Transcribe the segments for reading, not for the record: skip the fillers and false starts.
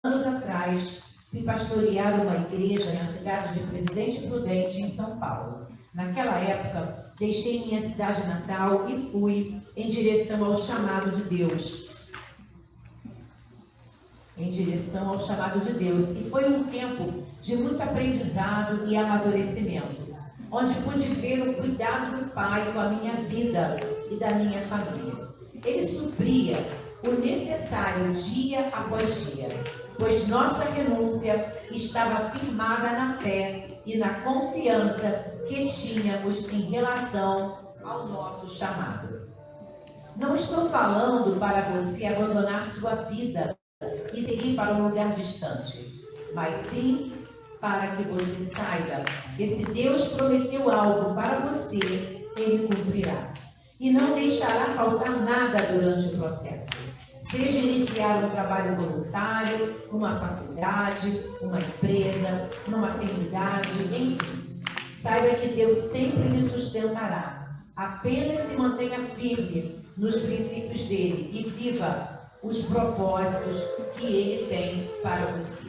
anos atrás, fui pastorear uma igreja na cidade de Presidente Prudente, em São Paulo. Naquela época, deixei minha cidade natal e fui em direção ao chamado de Deus. E foi um tempo de muito aprendizado e amadurecimento, onde pude ver o cuidado do Pai com a minha vida e da minha família. Ele supria o necessário dia após dia, pois nossa renúncia estava firmada na fé e na confiança que tínhamos em relação ao nosso chamado. Não estou falando para você abandonar sua vida e seguir para um lugar distante, mas sim para que você saiba que se Deus prometeu algo para você, Ele cumprirá. E não deixará faltar nada durante o processo. Seja iniciar um trabalho voluntário, uma faculdade, uma empresa, uma maternidade, enfim. Saiba que Deus sempre lhe sustentará. Apenas se mantenha firme nos princípios dele e viva os propósitos que ele tem para você.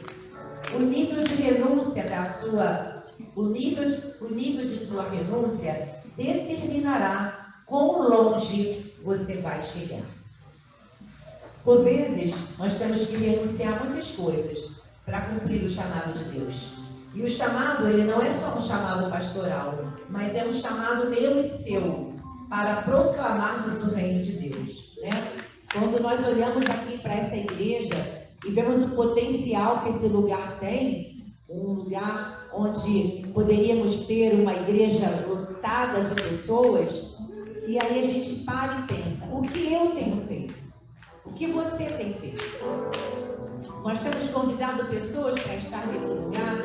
O nível de renúncia de sua renúncia determinará quão longe você vai chegar. Por vezes, nós temos que renunciar a muitas coisas para cumprir o chamado de Deus. E o chamado, ele não é só um chamado pastoral, mas é um chamado meu e seu, para proclamarmos o reino de Deus, né? Quando nós olhamos aqui para essa igreja e vemos o potencial que esse lugar tem, um lugar onde poderíamos ter uma igreja lotada de pessoas, e aí a gente para e pensa, o que eu tenho feito? O que você tem feito? Nós temos convidado pessoas para estar nesse lugar.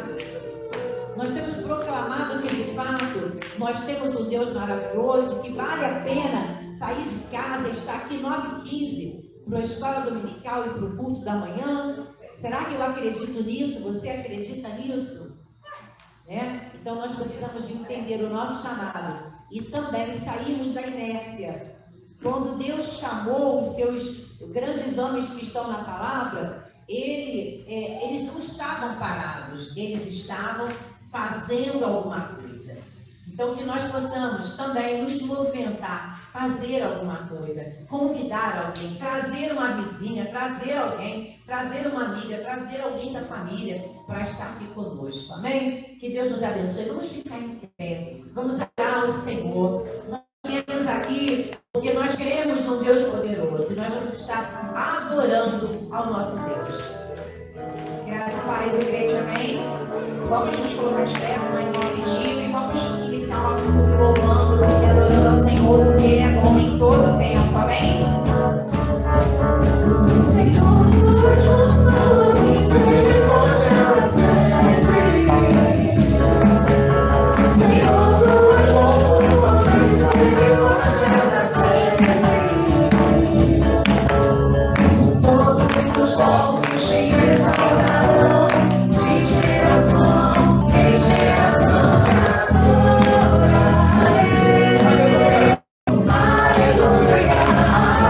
Nós temos proclamado que, de fato, nós temos um Deus maravilhoso, que vale a pena sair de casa, estar aqui 9h15 para a escola dominical e para o culto da manhã. Será que eu acredito nisso? Você acredita nisso? Né? Então, nós precisamos de entender o nosso chamado e também sairmos da inércia. Quando Deus chamou os seus grandes homens que estão na palavra, eles não estavam parados, eles estavam fazendo alguma coisa. Então, que nós possamos também nos movimentar, fazer alguma coisa, convidar alguém, trazer uma vizinha, trazer alguém, trazer uma amiga, trazer alguém da família para estar aqui conosco. Amém? Que Deus nos abençoe. Vamos ficar em pé, vamos adorar o Senhor. Nós viemos aqui porque nós cremos num Deus poderoso e nós vamos estar adorando ao nosso Deus. Graças a Deus, igreja, amém? Vamos nos colocar de pé, mãe, em nome de Jesus, e vamos iniciar o nosso culto louvando e adorando ao Senhor, porque Ele é bom em todo o tempo, amém? Senhor, tua misericórdia sempre. Senhor, tua misericórdia sempre. Todos os povos te exaltarão. Aleluia, aleluia.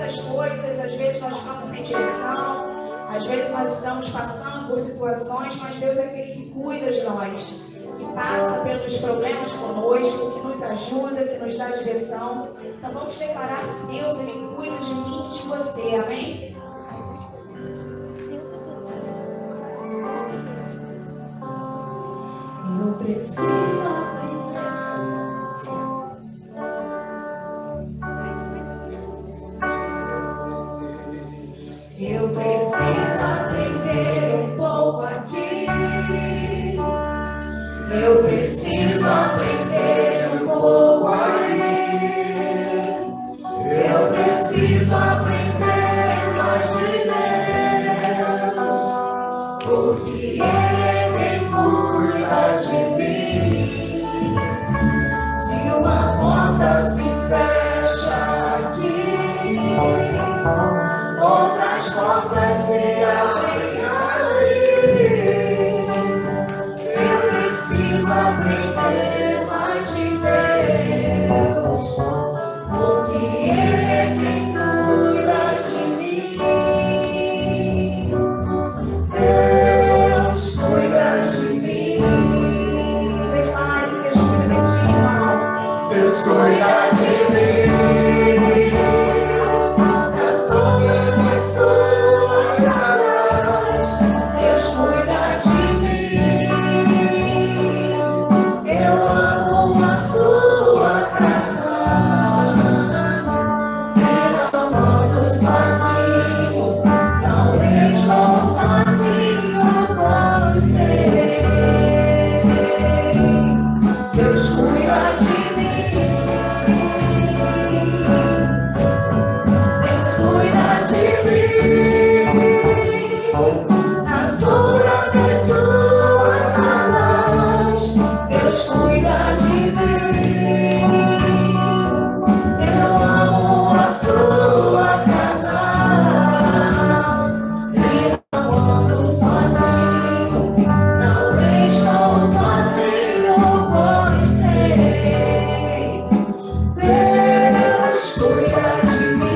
tantas coisas, às vezes nós ficamos sem direção, às vezes nós estamos passando por situações, mas Deus é aquele que cuida de nós, que passa pelos problemas conosco, que nos ajuda, que nos dá direção. Então vamos declarar que Deus, Ele cuida de mim e de você, amém? Eu preciso aprender. Eu preciso aprender um pouco aqui. Eu preciso aprender um pouco ali. Eu preciso aprender mais de Deus, porque Ele é quem cuida de mim. Se uma porta se fecha aqui, outras portas se abrem ali. Eu preciso aprender mais de Deus, porque Ele é quem cuida de mim. Deus cuida de mim. Declare que Deus cuida de ti, irmão. Deus cuida de mim. Na sombra das suas asas, Deus cuida de mim. Eu amo a sua casa. E não ando sozinho, não estou sozinho quando serei. Deus cuida de mim. Deus cuida de mim. Na sombra das suas asas, Deus cuida de mim. Eu amo a sua casa. E não ando sozinho, não estou sozinho, pois sei. Deus cuida de mim.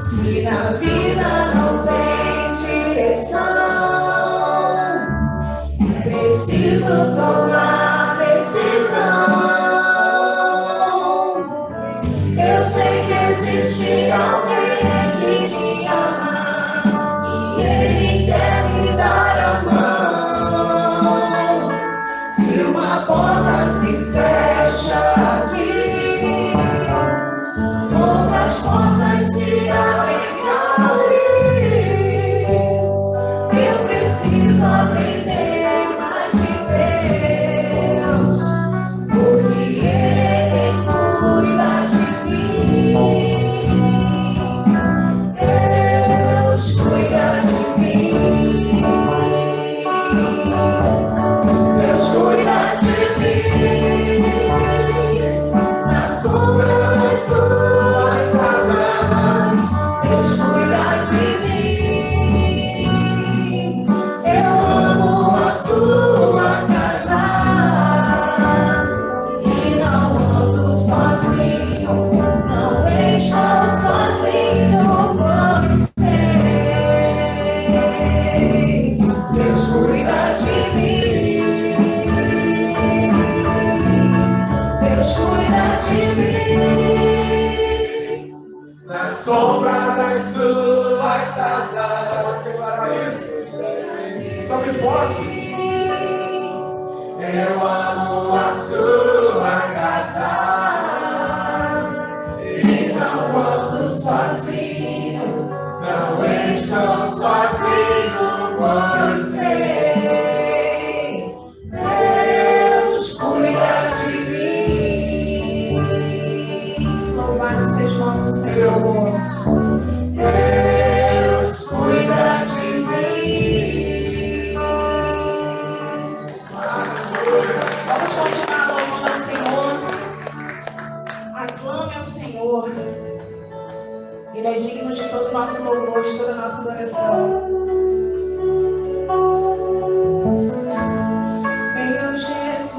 Se na vida não tem direção, preciso tomar decisão. Eu sei que existe alguém que te ama e Ele quer me dar a mão. Se uma porta se fecha aqui, outras portas se abrem ali. Eu preciso aprender mais de Deus, porque Ele é quem cuida de mim. Deus cuida de mim. Deus cuida de mim. Na sombra das suas asas, Deus cuida de mim. Eu amo a sua casa. E não ando sozinho, não estou sozinho, pois sei. Deus cuida de mim. Deus cuida de mim. Na sombra das suas asas. Pode declarar isso? Tome posse. Eu amo a sua casa. E não ando sozinho, não estou sozinho, pois sei. Deus cuida de mim. Louvado seja o nome do Senhor. Deus cuida de mim. Vamos continuar louvando ao Senhor. Aclame ao Senhor. Ele é digno de todo o nosso louvor, de toda a nossa adoração. Meu Jesus,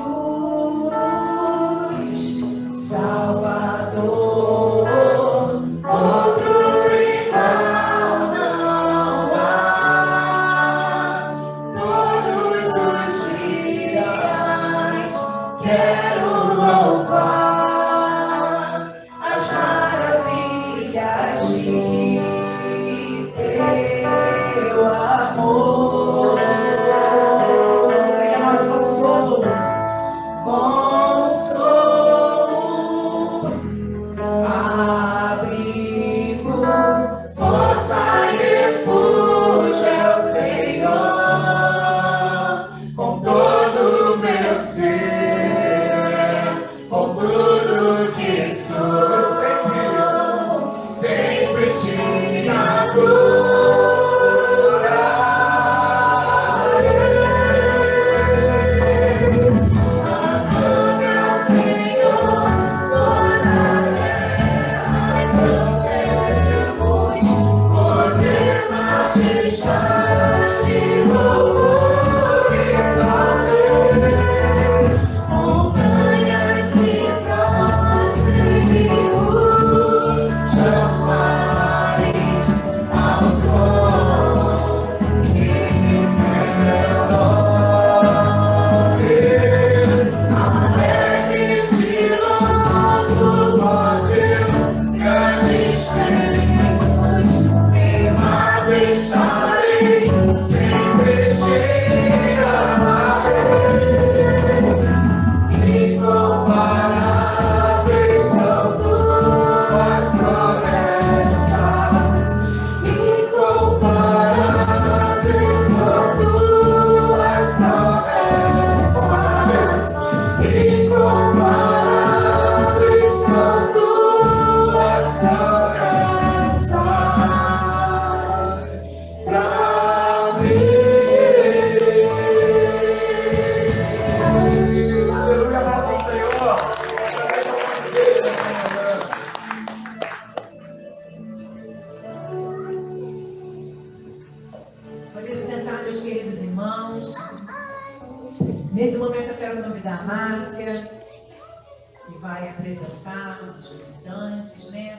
cumprimentar os visitantes, né?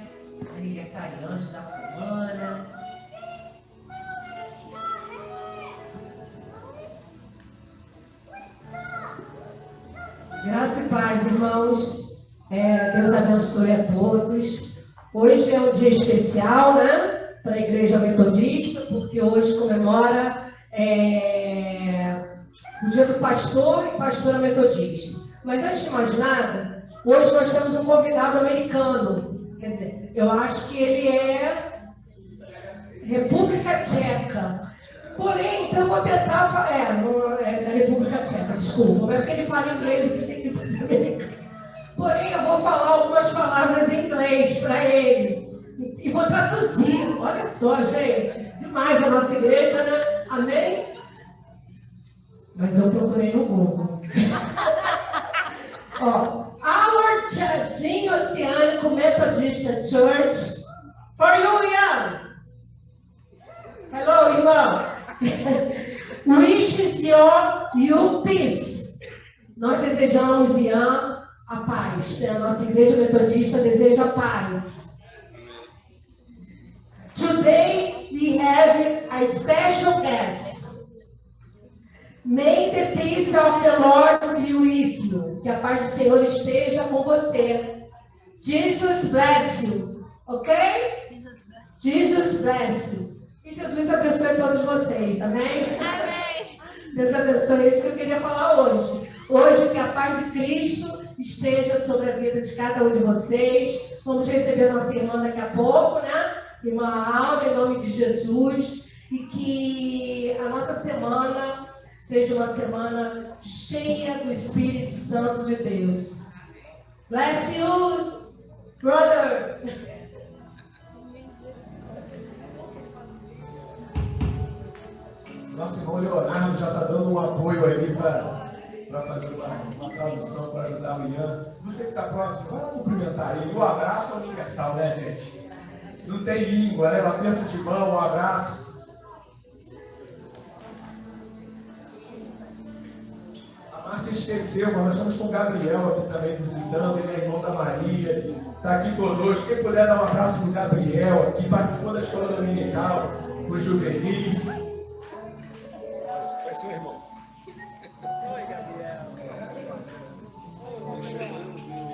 Aniversariantes da semana. Graça e paz, irmãos. Deus abençoe a todos. Hoje é um dia especial, né? Para a Igreja Metodista, porque hoje comemora o dia do pastor e pastora metodista. Mas antes de mais nada, hoje nós temos um convidado americano. Quer dizer, eu acho que ele é República Tcheca. Porém, então eu vou tentar falar. Não é da República Tcheca, desculpa. É porque ele fala inglês e pensei que ele fosse americano. Porém, eu vou falar algumas palavras em inglês para ele. E vou traduzir. Olha só, gente. Demais a nossa igreja, né? Amém? Mas eu procurei no Google. Our Jardim Oceânico Methodista Church for you, Ian. Hello, irmão. Wishes you peace. Nós desejamos, Ian, a paz. A nossa igreja metodista deseja paz. Today we have a special guest. May the peace of the Lord be with you. Que a paz do Senhor esteja com você. Jesus bless you. Ok? Jesus bless you. E Jesus abençoe todos vocês. Amém? Amém. Deus abençoe. É isso que eu queria falar hoje. Hoje que a paz de Cristo esteja sobre a vida de cada um de vocês. Vamos receber nossa irmã daqui a pouco, né? Irmã Alda, em nome de Jesus. E que a nossa semana seja uma semana cheia do Espírito Santo de Deus. Bless you, brother. Nosso irmão Leonardo já está dando um apoio aí para fazer uma tradução para ajudar o Ian. Você que está próximo, vai lá cumprimentar ele. O abraço é universal, né, gente? Não tem língua, né? Um aperto de mão, um abraço. A Márcia esqueceu, mas nós estamos com o Gabriel aqui também visitando. Ele é irmão da Maria, está aqui conosco. Quem puder dar um abraço para o Gabriel aqui, participou da escola dominical, com os juvenis. Seu irmão. Oi, Gabriel.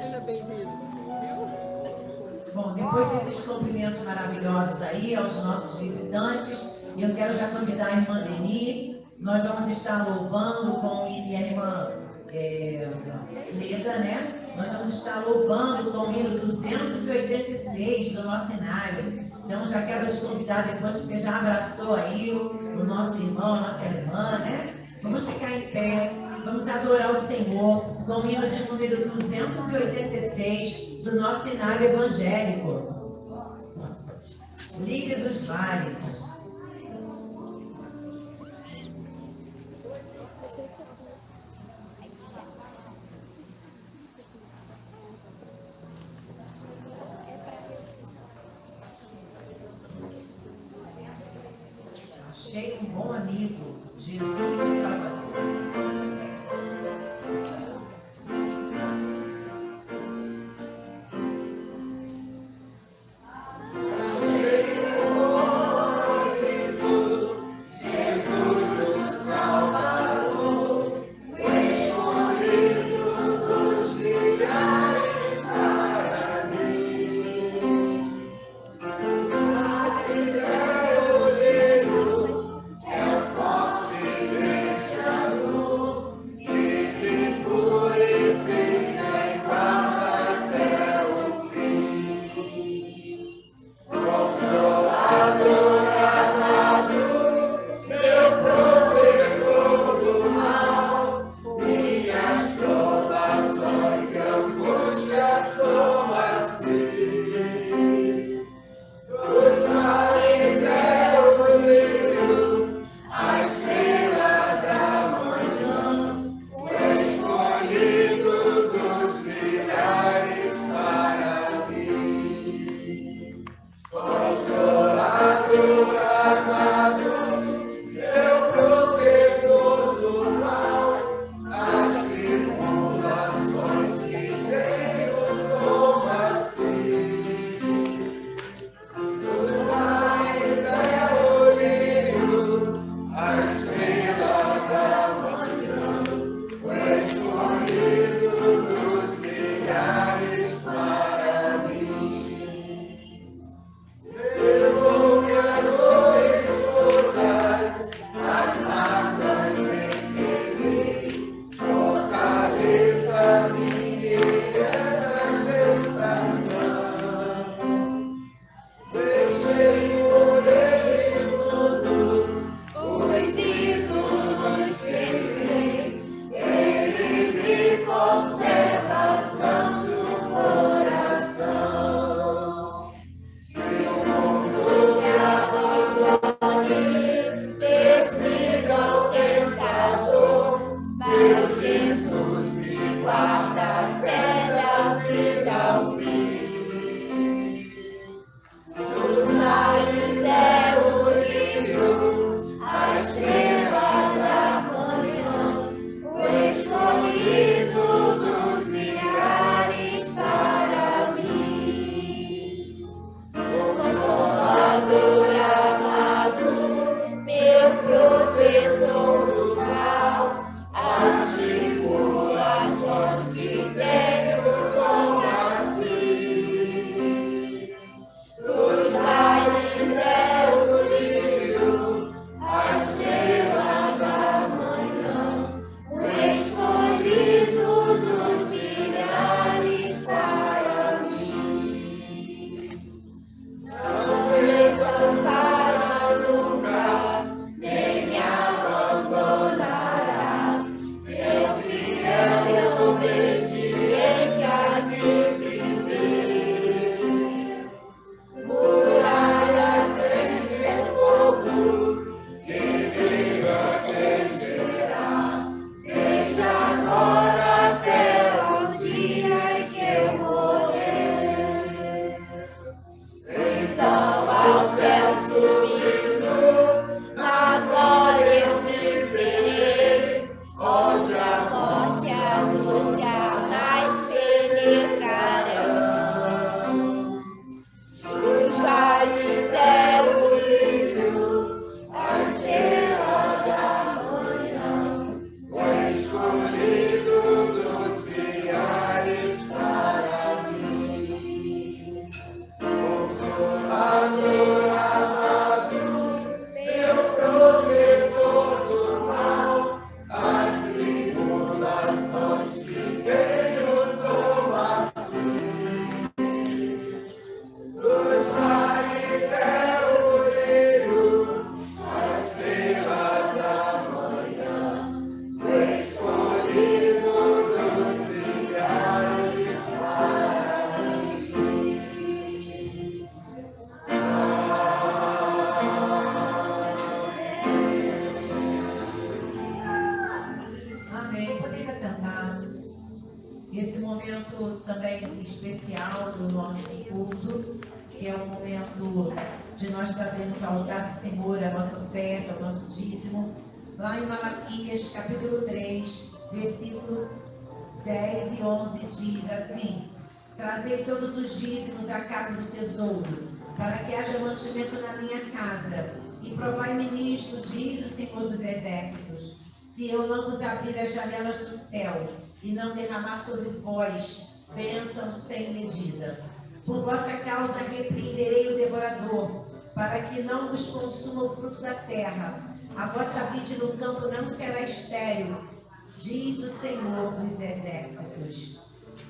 Ele é bem-vindo. Bom, depois desses cumprimentos maravilhosos aí aos nossos visitantes, eu quero já convidar a irmã Deni. Nós vamos estar louvando com minha irmã Leda, né? Nós vamos estar louvando com o hino 286 do nosso cenário. Então, já quero te convidar depois que você já abraçou aí o nosso irmão, a nossa irmã, né? Vamos ficar em pé, vamos adorar o Senhor com o hino de número 286 do nosso cenário evangélico. Lírio dos Vales. Achei um bom amigo, Jesus e Salvador. Forte final do nosso culto, que é o momento de nós trazermos ao altar do Senhor a nossa oferta, o nosso dízimo. Lá em Malaquias, capítulo 3, versículo 10 e 11, diz assim: trazei todos os dízimos à casa do tesouro, para que haja mantimento na minha casa, e provai-me nisto, diz o Senhor dos Exércitos, se eu não vos abrir as janelas do céu, e não derramar sobre vós bênção sem medida. Por vossa causa repreenderei o devorador, para que não vos consuma o fruto da terra. A vossa vide no campo não será estéril, diz o Senhor dos Exércitos.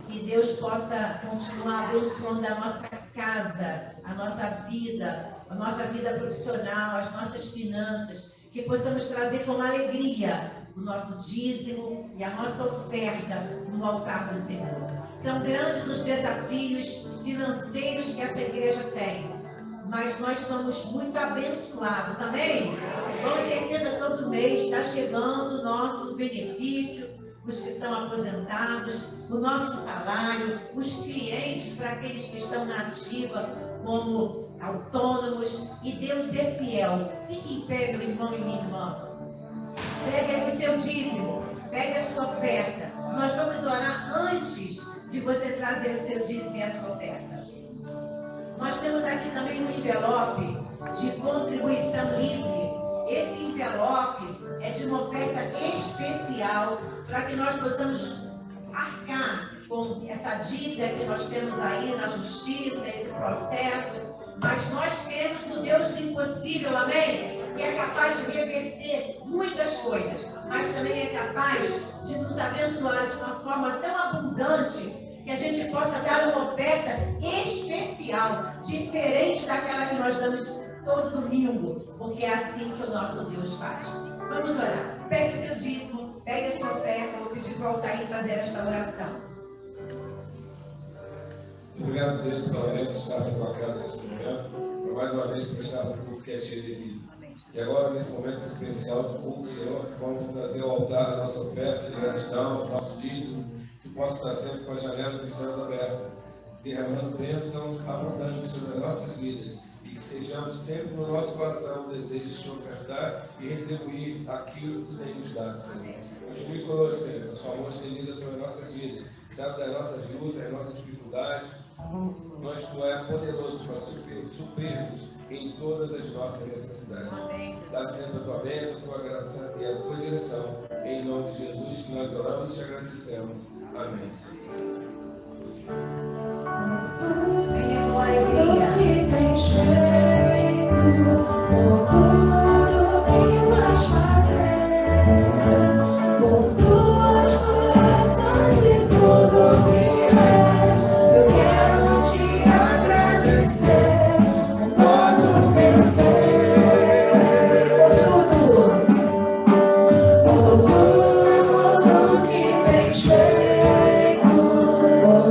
Que Deus possa continuar abençoando a nossa casa, a nossa vida profissional, as nossas finanças, que possamos trazer com alegria o nosso dízimo e a nossa oferta no altar do Senhor. São grandes os desafios financeiros que essa igreja tem, mas nós somos muito abençoados, amém? Com certeza todo mês está chegando o nosso benefício, os que são aposentados, o nosso salário, os clientes para aqueles que estão na ativa como autônomos, e Deus é fiel. Fique em pé, meu irmão e minha irmã. Pegue aí o seu dízimo, pegue a sua oferta. Nós vamos orar antes de você trazer o seu dízimo e a sua oferta. Nós temos aqui também um envelope de contribuição livre. Esse envelope é de uma oferta especial para que nós possamos arcar com essa dívida que nós temos aí na justiça, esse processo. Mas nós temos do Deus do impossível, amém? Que é capaz de reverter muitas coisas, mas também é capaz de nos abençoar de uma forma tão abundante que a gente possa dar uma oferta especial, diferente daquela que nós damos todo domingo, porque é assim que o nosso Deus faz. Vamos orar. Pegue o seu dízimo, pegue a sua oferta. Vou pedir para o Altair fazer esta oração. Obrigado, Deus, pela vez estar na tua casa nesse momento, por mais uma vez prestar o culto que é cheio de vida. E agora, nesse momento especial do culto, Senhor, vamos trazer ao altar a nossa oferta de gratidão, o nosso dízimo, que possa estar sempre com a janela dos céus aberta, derramando bênçãos abundantes sobre as nossas vidas, e que sejamos sempre no nosso coração o desejo de te ofertar e retribuir aquilo que tu tem nos dado, Senhor. Continue conosco, Senhor, a sua mão estendida sobre as nossas vidas, sabe das nossas lutas, das nossas dificuldades, mas tu és poderoso para suprir-nos em todas as nossas necessidades. Dá sempre a tua bênção, a tua graça e a tua direção. Em nome de Jesus que nós oramos e te agradecemos. Amém. Venha com alegria.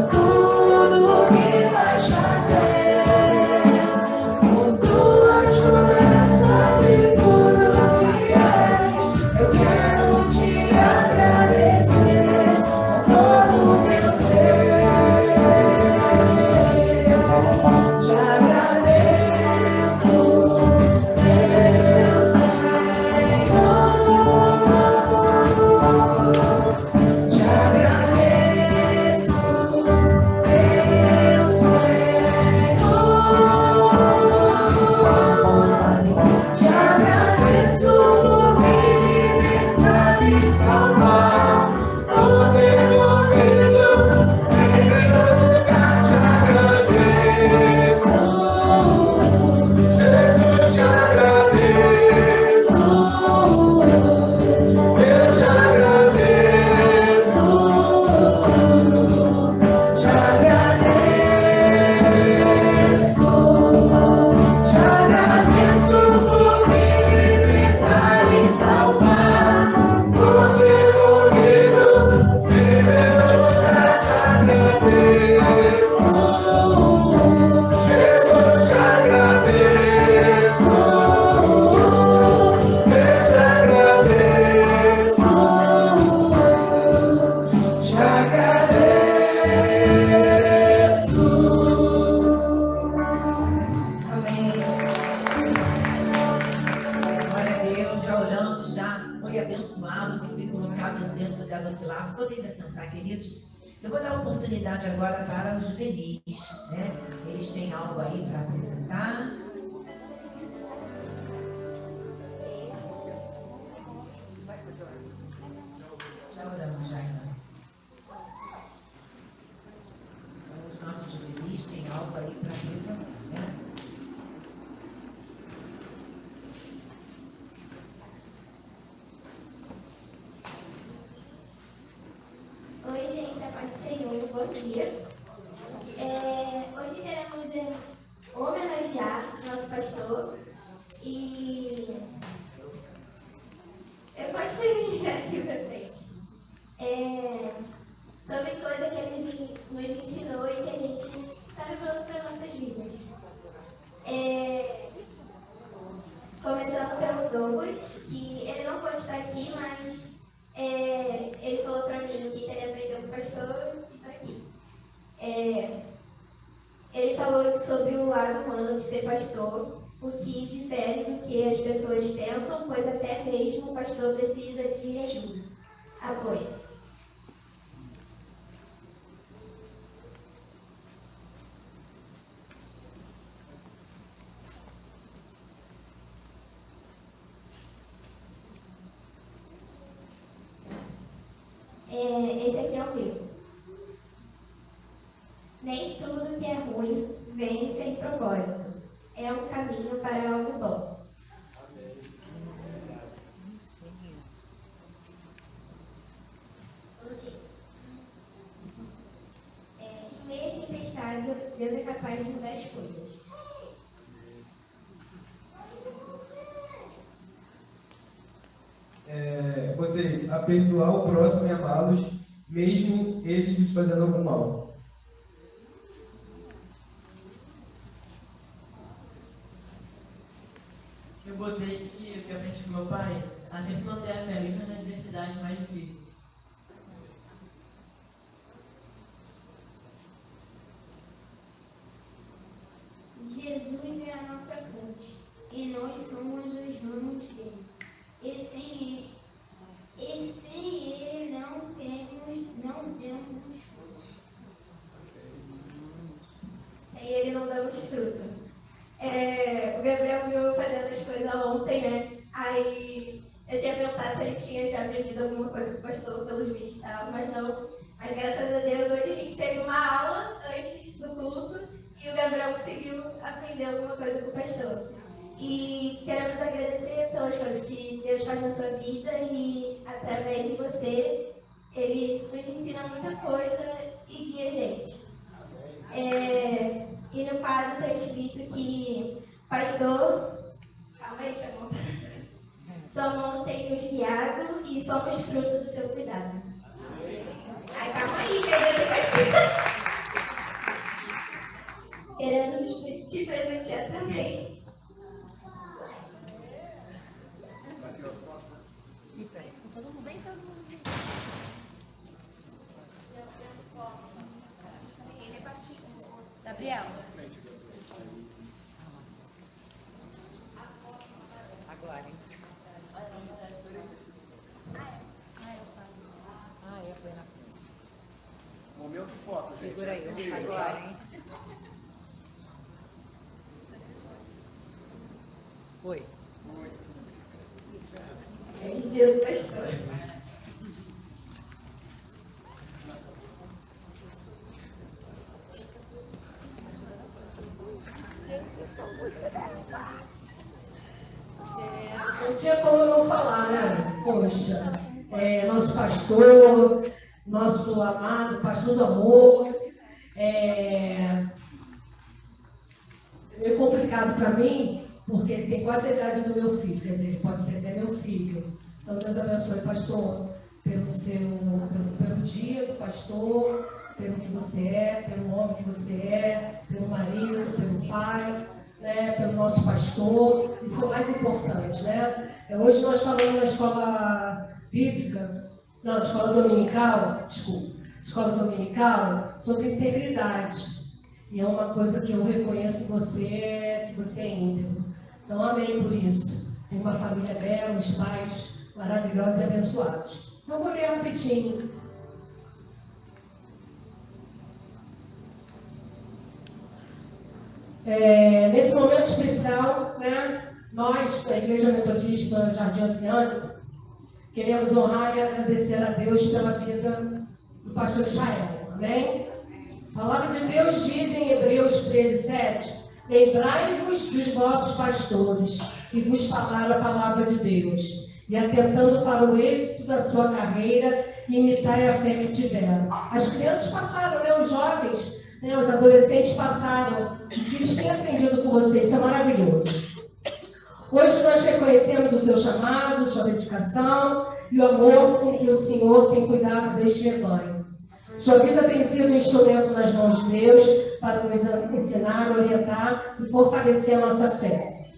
Oh, queridos? Eu vou dar oportunidade agora para os juvenis, né? Eles têm algo aí para apresentar. Já oramos, já, irmã. Os nossos juvenis têm algo aí para apresentar, né? Oi, gente, a paz do Senhor, bom dia. Hoje queremos homenagear nosso pastor e eu posso já aqui pra frente. Sobre coisa que ele nos ensinou e que a gente está levando para nossas vidas. Começando pelo Douglas, que ele não pode estar aqui, mas ele falou para mim que ele aprendeu com o pastor e está aqui. Ele falou sobre o lado humano de ser pastor, o que difere do que as pessoas pensam, pois até mesmo o pastor precisa de ajuda, apoio. Esse aqui é o meu. Nem tudo que é ruim vem sem propósito. É um caminho para algo bom. Ok. Em meio às tempestades, Deus é capaz de mudar as coisas. Botei a perdoar o próximo e amá-los, mesmo eles nos fazendo algum mal. Eu botei que eu aprendi com meu pai a sempre manter a fé mesmo nas adversidades mais difíceis. Jesus é a nossa fonte e nós somos os ramos dele. E sem ele não temos frutos. Sem ele não damos fruto. O Gabriel viu fazendo as coisas ontem, né? Aí eu tinha perguntado se ele tinha já aprendido alguma coisa com o pastor pelos vídeos e tal, mas não. Mas graças a Deus hoje a gente teve uma aula antes do culto e o Gabriel conseguiu aprender alguma coisa com o pastor. E queremos agradecer pelas coisas que Deus faz na sua vida e, através de você, Ele nos ensina muita coisa e guia a gente. E no quadro está escrito que pastor, calma aí que eu vou sua mão tem nos guiado e somos fruto do seu cuidado. Ai, calma aí, querido pastor. Queremos te presentear também. Gabriel. Agora, hein? Eu fui na frente. Momento foto, gente. Segura aí, agora, hein? Foi. Dia do pastor. Não tinha como não falar, né? Poxa, nosso pastor, nosso amado pastor do amor, é meio complicado para mim, porque ele tem quase a idade do meu filho, quer dizer, ele pode ser até meu filho. Então, Deus abençoe, pastor, pelo dia do pastor, pelo que você é, pelo homem que você é, pelo marido, pelo pai, né, pelo nosso pastor. Isso é o mais importante, né? Hoje nós falamos na escola bíblica, não, escola dominical, sobre integridade. E é uma coisa que eu reconheço em você, que você é íntegro. Então, amém por isso. Tem uma família bela, uns pais maravilhosos e abençoados. Vamos ler rapidinho. Nesse momento especial, né, nós, da Igreja Metodista Jardim Oceânico, queremos honrar e agradecer a Deus pela vida do pastor Israel. Amém? A palavra de Deus diz em Hebreus 13:7: lembrai-vos dos vossos pastores, que vos falaram a palavra de Deus, e atentando para o êxito da sua carreira, imitai a fé que tiveram. As crianças passaram, né? Os jovens, né? Os adolescentes passaram. O que eles têm aprendido com vocês, isso é maravilhoso. Hoje nós reconhecemos o seu chamado, sua dedicação e o amor com que o Senhor tem cuidado deste rebanho. Sua vida tem sido um instrumento nas mãos de Deus para nos ensinar, orientar e fortalecer a nossa fé.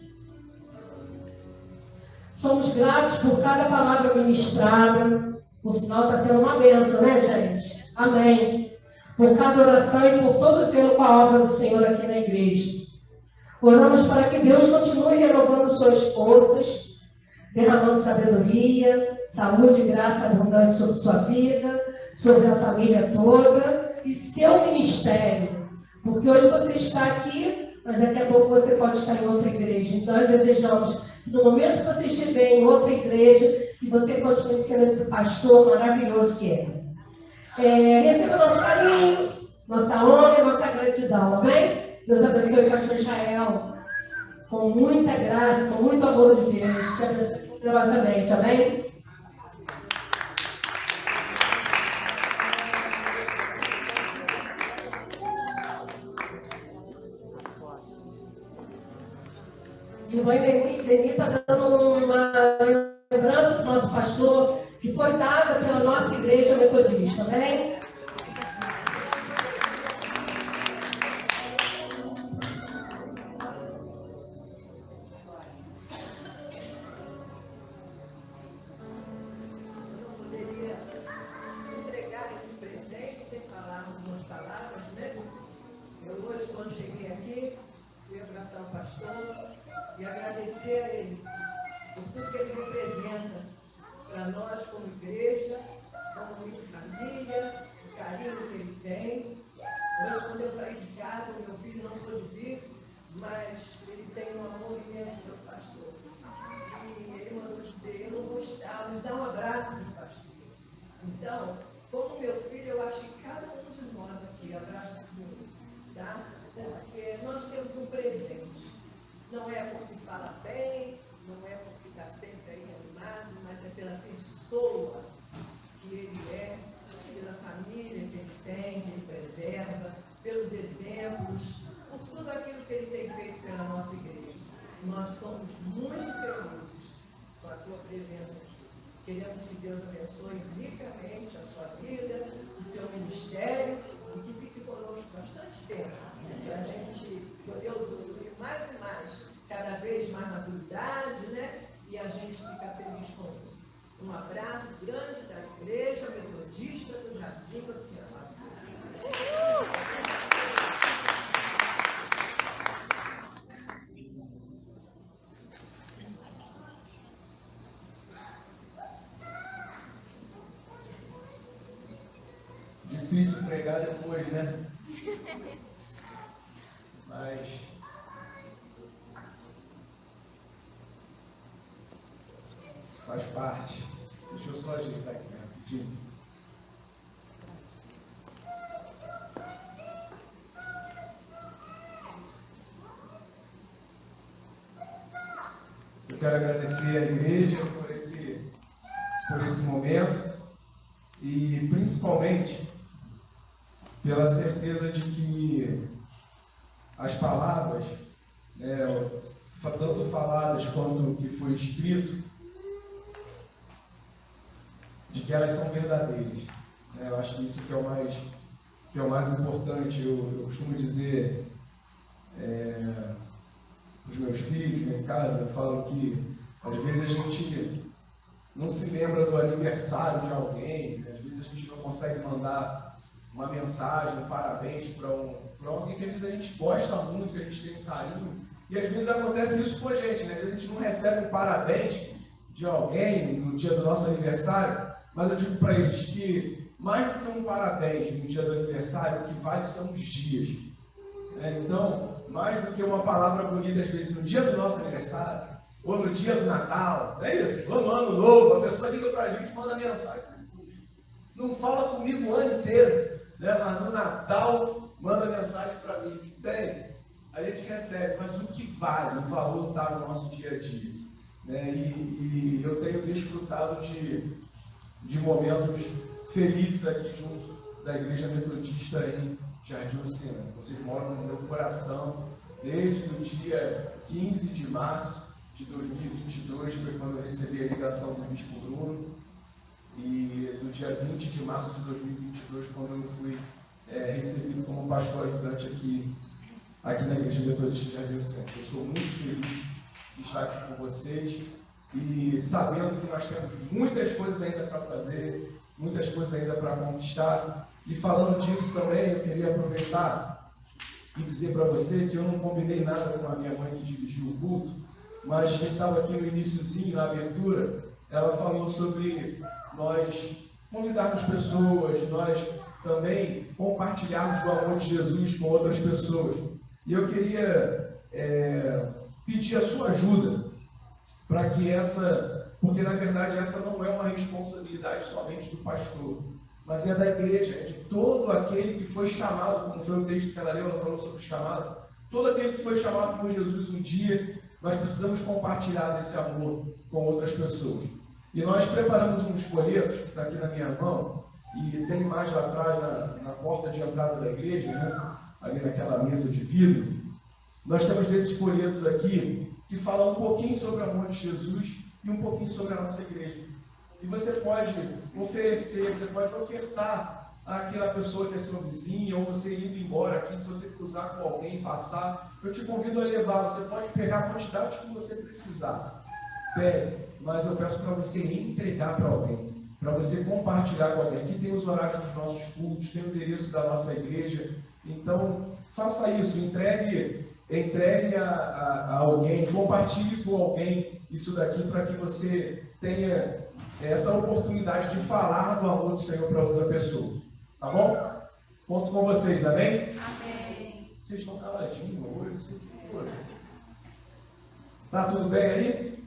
Somos gratos por cada palavra ministrada. Por sinal, está sendo uma bênção, né, gente? Amém. Por cada oração e por todo o zelo com a obra do Senhor aqui na igreja. Oramos para que Deus continue renovando suas forças, derramando sabedoria, saúde e graça abundante sobre sua vida, sobre a família toda e seu ministério. Porque hoje você está aqui, mas daqui a pouco você pode estar em outra igreja. Então, nós desejamos que no momento que você estiver em outra igreja, que você continue sendo esse pastor maravilhoso que é. Receba nosso carinho, nossa honra e nossa gratidão, amém? Deus abençoe o pastor Israel com muita graça, com muito amor de Deus. Te abençoe poderosamente, amém? E o mãe Deni está dando uma lembrança para o nosso pastor, que foi dada pela nossa igreja metodista, amém? E agradecer a ele por tudo que ele representa para nós como igreja, como família, o carinho que ele tem. Hoje, quando eu saí de casa, meu filho não pôde vir, mas ele tem um amor imenso pelo pastor. E ele mandou dizer, eu não vou estar, mas dá um abraço do pastor. Então, como meu filho, eu acho que cada um de nós aqui abraça o Senhor, tá? Porque nós temos um presente. Não é porque fala bem, não é porque está sempre aí animado, mas é pela pessoa que ele é, pela família que ele tem, que ele preserva, pelos exemplos, por tudo aquilo que ele tem feito pela nossa igreja. Nós somos muito felizes com a tua presença aqui. Queremos que Deus abençoe ricamente a sua vida, o seu ministério e que fique conosco bastante tempo, para a gente poder usufruir mais e mais, cada vez mais maturidade, né? E a gente fica feliz com isso. Um abraço grande da Igreja Metodista do Jardim Oceânico. Difícil pregar depois, né? Mas faz parte. Deixa eu só ajeitar aqui rapidinho. Eu quero agradecer à igreja por esse momento e principalmente pela certeza de que as palavras, né, tanto faladas quanto o que foi escrito, de que elas são verdadeiras. Né? Eu acho que isso que é o mais importante. Eu costumo dizer para os meus filhos, né, em casa, eu falo que às vezes a gente não se lembra do aniversário de alguém, né? Às vezes a gente não consegue mandar uma mensagem, um parabéns para alguém que às vezes a gente gosta muito, que a gente tem um carinho, e às vezes acontece isso com a gente, né? Às vezes a gente não recebe um parabéns de alguém no dia do nosso aniversário, mas eu digo para eles que mais do que um parabéns no dia do aniversário, o que vale são os dias. Então, mais do que uma palavra bonita, às vezes, no dia do nosso aniversário, ou no dia do Natal, não é isso? Ou no Ano Novo, a pessoa liga para a gente, manda mensagem. Não fala comigo o ano inteiro, né? Mas no Natal, manda mensagem para mim. Tem, a gente recebe, mas o que vale? O valor está no nosso dia a dia. Né? E eu tenho desfrutado de momentos felizes aqui junto da Igreja Metodista em Jardim Oceano. Vocês moram no meu coração desde o dia 15 de março de 2022, foi quando eu recebi a ligação do Bispo Bruno, e do dia 20 de março de 2022, quando eu fui recebido como pastor ajudante aqui na Igreja Metodista de Jardim Oceano. Eu sou muito feliz de estar aqui com vocês e sabendo que nós temos muitas coisas ainda para fazer, muitas coisas ainda para conquistar. E falando disso também, eu queria aproveitar e dizer para você que eu não combinei nada com a minha mãe que dirigiu o culto, mas que estava aqui no iniciozinho, na abertura, ela falou sobre nós convidarmos pessoas, nós também compartilharmos do amor de Jesus com outras pessoas. E eu queria pedir a sua ajuda para que porque na verdade essa não é uma responsabilidade somente do pastor, mas é da igreja, é de todo aquele que foi chamado, como foi o texto que ela leu, ela falou sobre o chamado, todo aquele que foi chamado por Jesus um dia, nós precisamos compartilhar desse amor com outras pessoas. E nós preparamos uns folhetos, está aqui na minha mão, e tem mais lá atrás, na porta de entrada da igreja, né? Ali naquela mesa de vidro. Nós temos desses folhetos aqui, que falam um pouquinho sobre o amor de Jesus e um pouquinho sobre a nossa igreja. E você pode oferecer, você pode ofertar àquela pessoa que é seu vizinho, ou você indo embora aqui, se você cruzar com alguém, passar, eu te convido a levar, você pode pegar a quantidade que você precisar. Pegue, mas eu peço para você entregar para alguém, para você compartilhar com alguém. Aqui tem os horários dos nossos cultos, tem o endereço da nossa igreja, então faça isso, entregue a alguém, compartilhe com alguém isso daqui para que você tenha essa oportunidade de falar do amor do Senhor para outra pessoa. Tá bom? Conto com vocês, amém? Amém. Vocês estão caladinhos hoje, não sei o que foi. Tá tudo bem aí?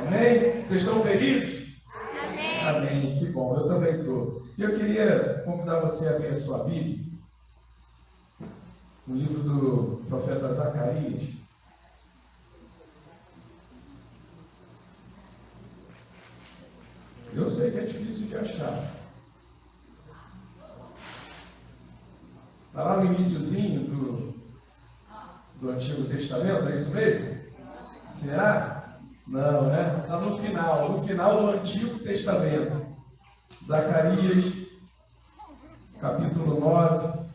Amém? Vocês estão felizes? Amém. Amém, que bom, eu também estou. E eu queria convidar você a abrir a sua Bíblia, no livro do profeta Zacarias. Eu sei que é difícil de achar. Está lá no iniciozinho do Antigo Testamento, é isso mesmo? Será? Não, né? Está no final do Antigo Testamento. Zacarias, capítulo 9.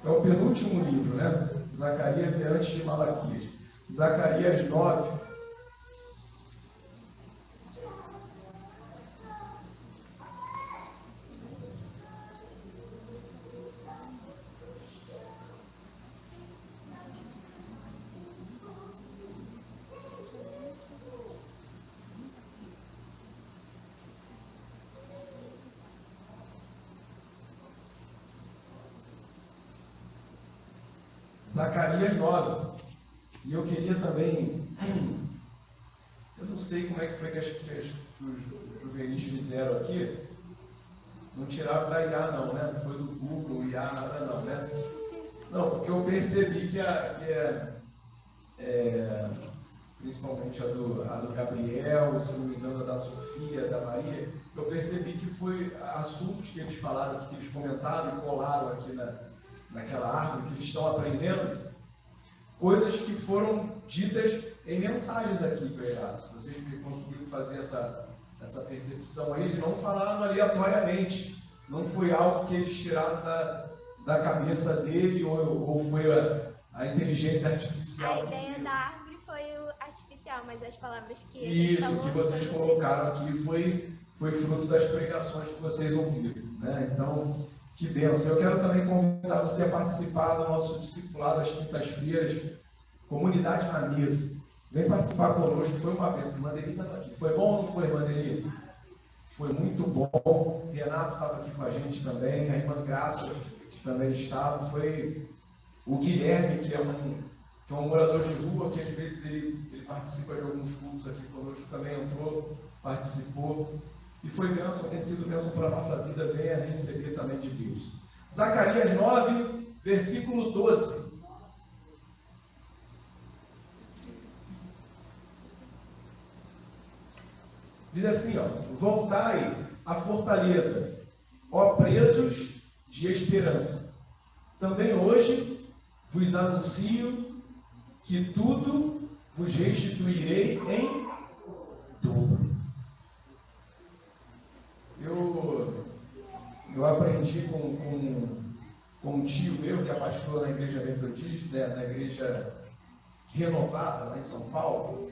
É o penúltimo livro, né? Zacarias é antes de Malaquias. Zacarias 9. Zacarias 9. E eu queria também, eu não sei como é que foi que os juvenis fizeram aqui, não tiraram da IA não, né? Não foi do Google, IA, nada não, né? Não, porque eu percebi que principalmente a do Gabriel, se não me engano, a da Sofia, da Maria, eu percebi que foi assuntos que eles falaram, que eles comentaram e colaram aqui naquela árvore, que eles estão aprendendo, coisas que foram ditas em mensagens aqui pregadas. Vocês conseguiram fazer essa percepção aí, eles não falaram aleatoriamente, não foi algo que eles tiraram da cabeça dele, ou foi a inteligência artificial. A ideia da árvore foi o artificial, mas as palavras que Isso, que vocês colocaram aqui foi fruto das pregações que vocês ouviram, né? Então, que bênção. Eu quero também convidar você a participar do nosso discipulado às quintas-feiras, Comunidade na Mesa. Vem participar conosco, foi uma bênção. Mandeli estava aqui. Foi bom ou não foi, Mandeli? Foi muito bom. Renato estava aqui com a gente também, a irmã Graça também estava. Foi o Guilherme, que é um morador de rua, que às vezes ele participa de alguns cultos aqui conosco, também entrou, participou, e foi bênção, tem sido bênção para a nossa vida, venha receber também de Deus. Zacarias 9, versículo 12. Diz assim, ó: voltai à fortaleza, ó presos de esperança. Também hoje vos anuncio que tudo vos restituirei em dobro. Eu aprendi com um tio meu, que é pastor na igreja metodista, né, na igreja renovada, lá em São Paulo.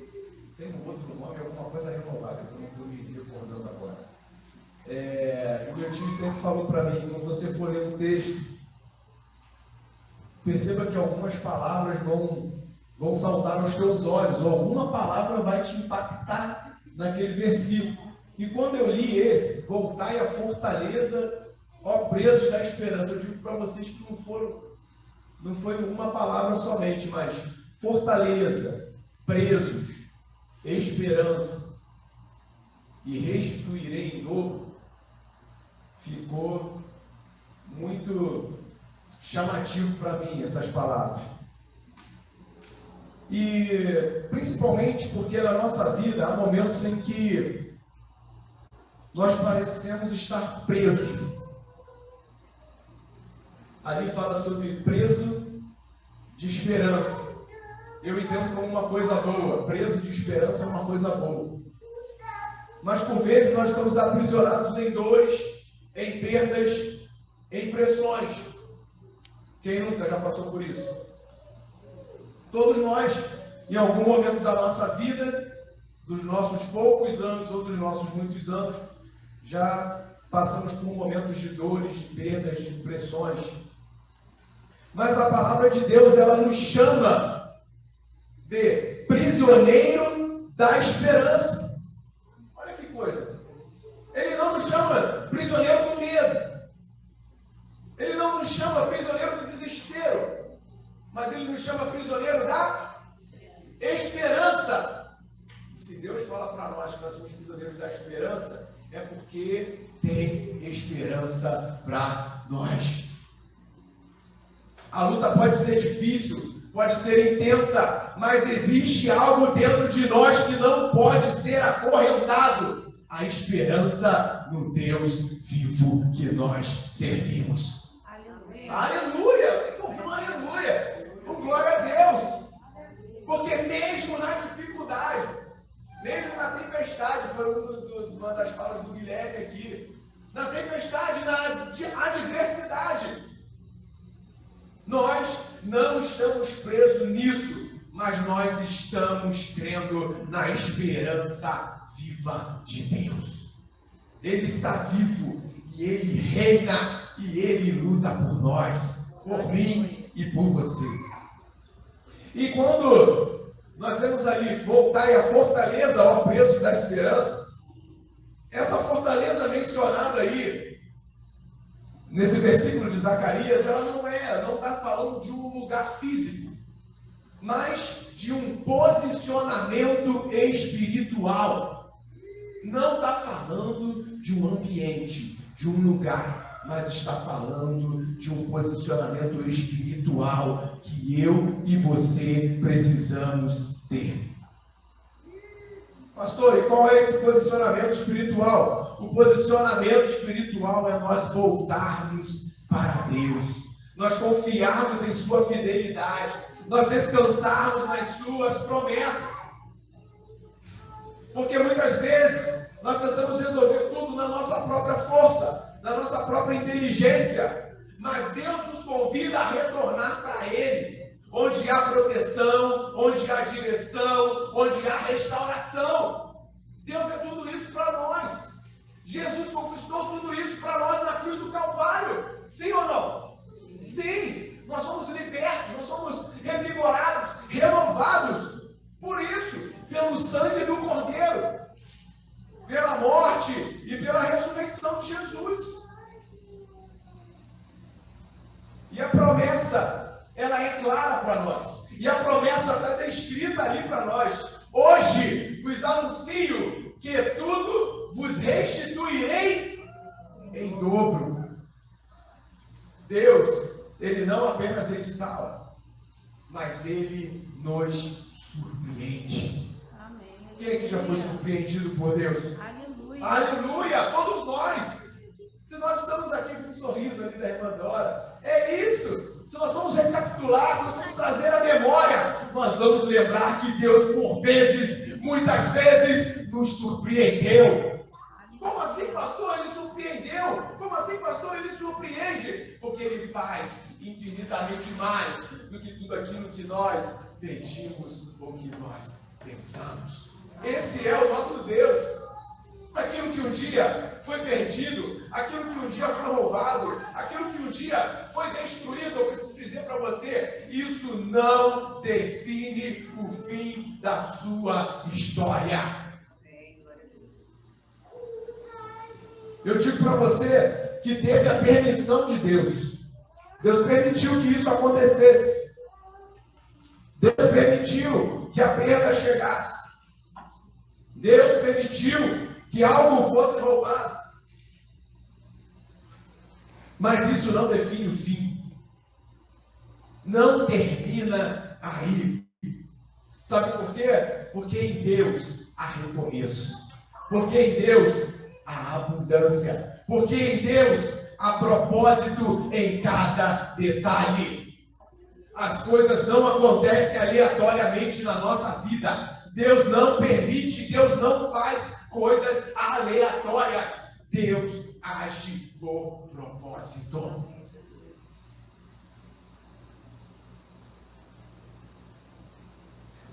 Tem um outro nome, alguma coisa renovada, que eu não estou me recordando agora. O meu tio sempre falou para mim, quando você for ler um texto, perceba que algumas palavras vão saltar aos teus olhos, ou alguma palavra vai te impactar naquele versículo. E quando eu li esse, voltai à fortaleza, ó presos da esperança, eu digo para vocês que não foi uma palavra somente, mas fortaleza, presos, esperança e restituirei em dobro, ficou muito chamativo para mim essas palavras. E principalmente porque na nossa vida há momentos em que nós parecemos estar presos. Ali fala sobre preso de esperança. Eu entendo como uma coisa boa. Preso de esperança é uma coisa boa. Mas por vezes nós estamos aprisionados em dores, em perdas, em pressões. Quem nunca já passou por isso? Todos nós, em algum momento da nossa vida, dos nossos poucos anos ou dos nossos muitos anos, já passamos por momentos de dores, de perdas, de pressões. Mas a palavra de Deus, ela nos chama de prisioneiro da esperança. Olha que coisa. Ele não nos chama prisioneiro do medo. Ele não nos chama prisioneiro do desespero. Mas ele nos chama prisioneiro da esperança. E se Deus fala para nós que nós somos prisioneiros da esperança, é porque tem esperança para nós. A luta pode ser difícil, pode ser intensa, mas existe algo dentro de nós que não pode ser acorrentado. A esperança no Deus vivo que nós servimos. Aleluia! Aleluia! Aleluia! Glória a Deus! Porque mesmo na dificuldade, mesmo na tempestade, foi uma das falas do Guilherme aqui, na tempestade, na adversidade, nós não estamos presos nisso, mas nós estamos crendo na esperança viva de Deus. Ele está vivo e Ele reina e Ele luta por nós, por mim e por você. E quando nós vemos ali, voltai à fortaleza, ó presos da esperança, essa fortaleza mencionada aí, nesse versículo de Zacarias, ela não está falando de um lugar físico, mas de um posicionamento espiritual. Não está falando de um ambiente, de um lugar, mas está falando de um posicionamento espiritual que eu e você precisamos ter. Pastor, e qual é esse posicionamento espiritual? O posicionamento espiritual é nós voltarmos para Deus, nós confiarmos em sua fidelidade, nós descansarmos nas suas promessas. Porque muitas vezes nós tentamos resolver tudo na nossa própria força, na nossa própria inteligência, mas Deus nos convida a retornar para Ele, onde há proteção, onde há direção, onde há restauração. Deus é tudo isso para nós. Jesus conquistou tudo isso para nós na cruz do Calvário. Sim ou não? Sim. Nós somos libertos, nós somos revigorados, renovados. Por isso, pelo sangue do Cordeiro, pela morte e pela ressurreição de Jesus. E a promessa, ela é para nós. E a promessa está descrita ali para nós. Hoje vos anuncio que tudo vos restituirei em dobro. Deus, Ele não apenas instala, mas Ele nos surpreende. Amém. Quem aqui já foi surpreendido por Deus? Aleluia. Aleluia! Todos nós! Se nós estamos aqui com um sorriso ali da irmã Dora, é isso! Se nós vamos recapitular, se nós vamos trazer a memória, nós vamos lembrar que Deus, por vezes, muitas vezes, nos surpreendeu. Como assim, pastor? Ele surpreendeu? Como assim, pastor? Ele surpreende? Porque Ele faz infinitamente mais do que tudo aquilo que nós pedimos ou que nós pensamos. Esse é o nosso Deus. Aquilo que um dia foi perdido, aquilo que um dia foi roubado, aquilo que um dia foi destruído, eu preciso dizer para você, isso não define o fim da sua história. Eu digo para você que teve a permissão de Deus. Deus permitiu que isso acontecesse. Deus permitiu que a perda chegasse. Deus permitiu que algo fosse roubado. Mas isso não define o fim. Não termina aí. Sabe por quê? Porque em Deus há recomeço. Porque em Deus há abundância. Porque em Deus há propósito em cada detalhe. As coisas não acontecem aleatoriamente na nossa vida. Deus não permite, Deus não faz coisas aleatórias. Deus age por propósito.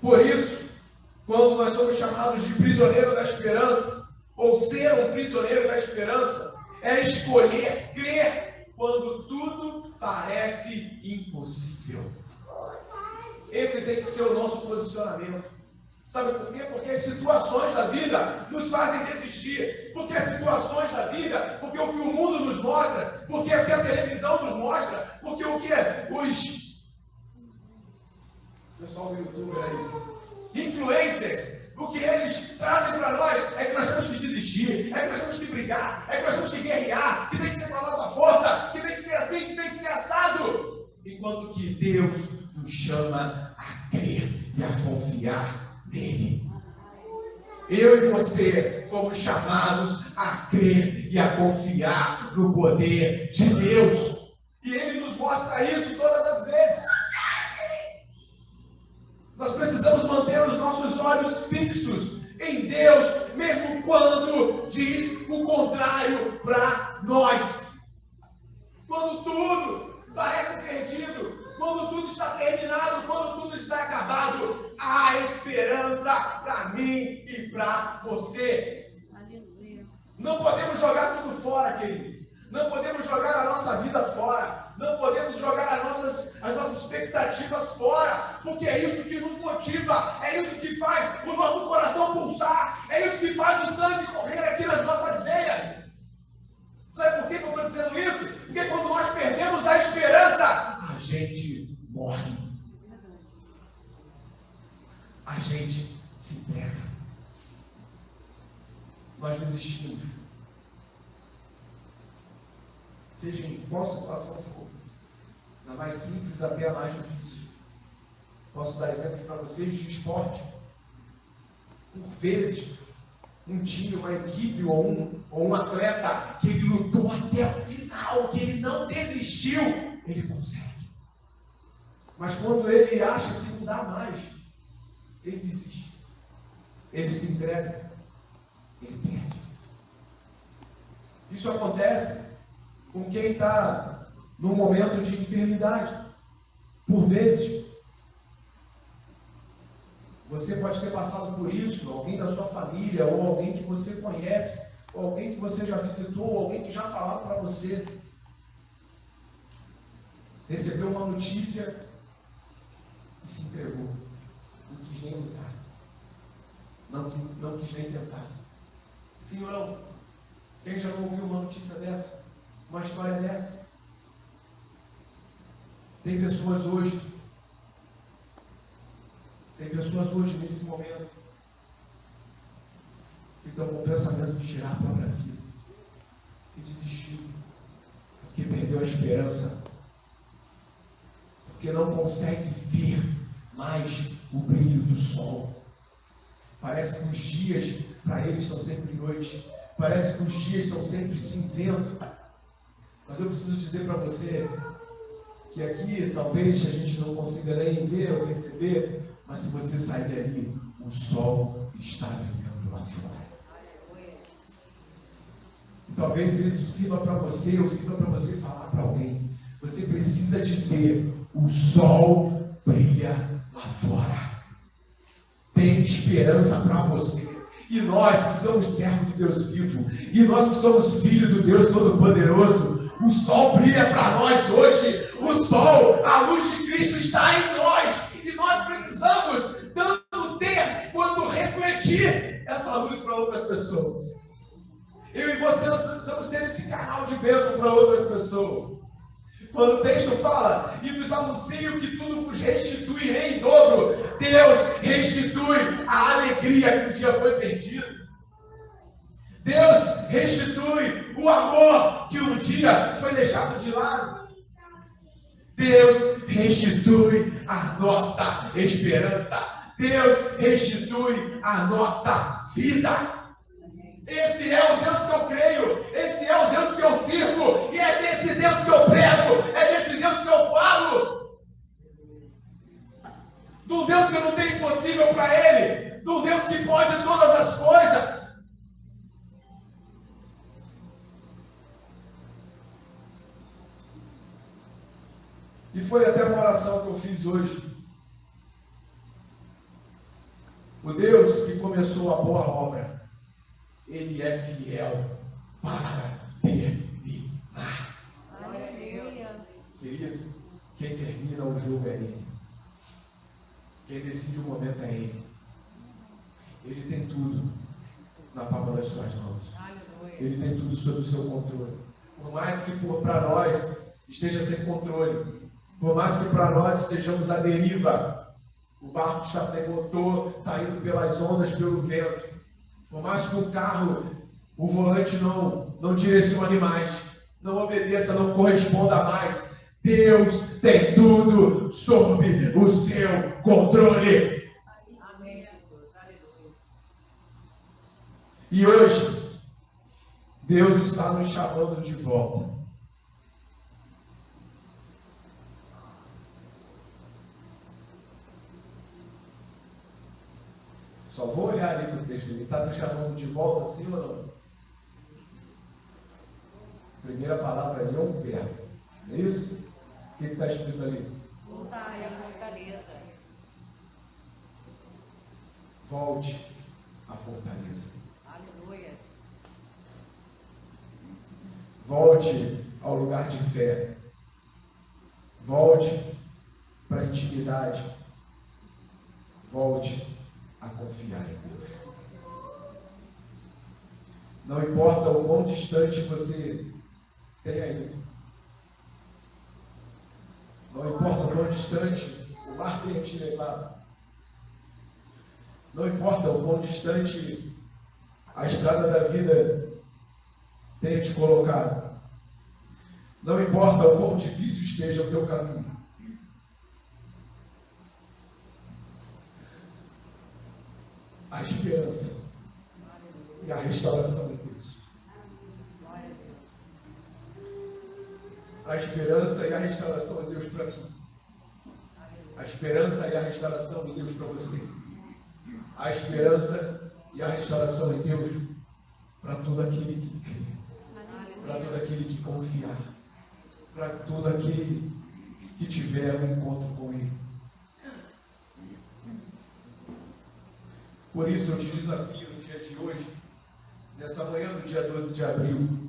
Por isso, quando nós somos chamados de prisioneiro da esperança, ou ser um prisioneiro da esperança, é escolher crer quando tudo parece impossível. Esse tem que ser o nosso posicionamento. Sabe por quê? Porque as situações da vida nos fazem desistir. Porque as situações da vida, porque o que o mundo nos mostra, porque o que a televisão nos mostra, porque o que os... pessoal do YouTube aí, influencer, o que eles trazem para nós é que nós temos que desistir, é que nós temos que brigar, é que nós temos que guerrear, que tem que ser com a nossa força, que tem que ser assim, que tem que ser assado. Enquanto que Deus nos chama a crer e a confiar nele. Eu e você fomos chamados a crer e a confiar no poder de Deus. E Ele nos mostra isso todas as vezes. Nós precisamos manter os nossos olhos fixos em Deus, mesmo quando diz o contrário para nós. Quando tudo parece perdido, quando tudo está terminado, quando tudo está acabado, há esperança para mim e para você. Aleluia. Não podemos jogar tudo fora, querido. Não podemos jogar a nossa vida fora. Não podemos jogar as nossas expectativas fora. Porque é isso que nos motiva. É isso que faz o nosso coração pulsar. É isso que faz o sangue correr aqui nas nossas veias. Sabe por que eu estou dizendo isso? Porque quando nós perdemos a esperança, a gente morre. A gente se entrega. Nós desistimos. Seja em qual situação for, da mais simples até a mais difícil. Posso dar exemplos para vocês de esporte. Por vezes, um time, uma equipe ou um atleta que ele lutou até o final, que ele não desistiu, ele consegue. Mas quando ele acha que não dá mais, ele desiste. Ele se entrega. Ele perde. Isso acontece com quem está num momento de enfermidade. Por vezes, você pode ter passado por isso, alguém da sua família, ou alguém que você conhece, ou alguém que você já visitou, ou alguém que já falou para você. Recebeu uma notícia e se entregou. Não quis nem lutar. Não quis nem tentar. Sim ou não? Quem já não ouviu uma notícia dessa? Uma história dessa? Tem pessoas hoje Tem pessoas hoje, nesse momento, que estão com o pensamento de tirar a própria vida, que desistiu, porque perdeu a esperança, porque não consegue ver mais o brilho do sol. Parece que os dias para eles são sempre noite, parece que os dias são sempre cinzentos. Mas eu preciso dizer para você que aqui talvez a gente não consiga nem ver ou perceber, mas se você sair dali, o sol está brilhando lá fora. E talvez isso sirva para você, ou sirva para você falar para alguém. Você precisa dizer: o sol brilha lá fora. Tem esperança para você. E nós que somos servos de Deus vivo, e nós que somos filhos do Deus Todo-Poderoso, o sol brilha para nós hoje. O sol, a luz de Cristo está em nós. E nós precisamos tanto ter quanto refletir essa luz para outras pessoas. Eu e você, nós precisamos ser esse canal de bênção para outras pessoas. Quando o texto fala: e vos anuncio que tudo vos restituirei em dobro, Deus restitui a alegria que um dia foi perdido. Deus restitui o amor que um dia foi deixado de lado. Deus restitui a nossa esperança. Deus restitui a nossa vida. Esse é o Deus que eu creio, esse é o Deus que eu sirvo, e é desse Deus que eu prego, é desse Deus que eu falo. Do Deus que não tem impossível para Ele, do Deus que pode todas as coisas. E foi até uma oração que eu fiz hoje. O Deus que começou a boa obra, Ele é fiel para terminar. Querido, quem termina o jogo é Ele. Quem decide o momento é Ele. Ele tem tudo na palma das suas mãos. Ele tem tudo sob o seu controle. Por mais que para nós esteja sem controle, por mais que para nós estejamos à deriva, o barco está sem motor, está indo pelas ondas, pelo vento. Por mais que o carro, o volante não direcione mais, não obedeça, não corresponda mais, Deus tem tudo sob o seu controle. Amém. E hoje, Deus está nos chamando de volta. Só vou olhar ali para o texto. Ele está nos chamando de volta, sim ou não? A primeira palavra ali é um verbo. Não é isso? O que está escrito ali? Voltar à fortaleza. Volte à fortaleza. Aleluia. Volte ao lugar de fé. Volte para a intimidade. Volte a confiar em Deus. Não importa o quão distante você tenha ido. Não importa o quão distante o mar tenha te levado. Não importa o quão distante a estrada da vida tenha te colocado. Não importa o quão difícil esteja o teu caminho. A esperança e a restauração de Deus. A esperança e a restauração de Deus para mim. A esperança e a restauração de Deus para você. A esperança e a restauração de Deus para todo aquele que crê. Para todo aquele que confiar. Para todo aquele que tiver um encontro com Ele. Por isso eu te desafio no dia de hoje, nessa manhã do dia 12 de abril,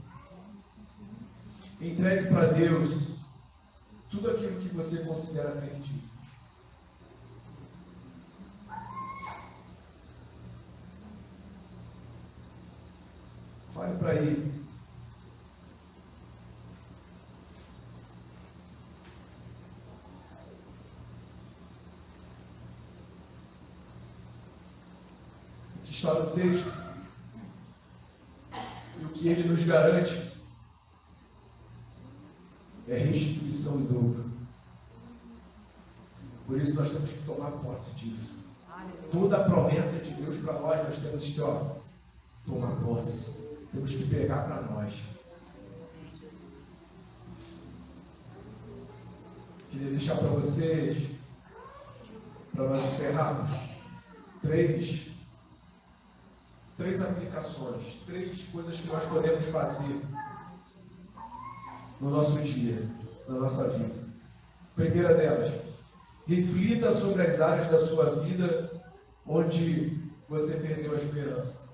entregue para Deus tudo aquilo que você considera perdido. Fale para Ele. está no texto, e o que ele nos garante é restituição em dobro. Por isso nós temos que tomar posse disso. Toda a promessa de Deus para nós temos que tomar posse. Temos que pegar para nós. Queria deixar para vocês, para nós encerrarmos, três aplicações, 3 coisas que nós podemos fazer no nosso dia, na nossa vida. Primeira delas, reflita sobre as áreas da sua vida onde você perdeu a esperança.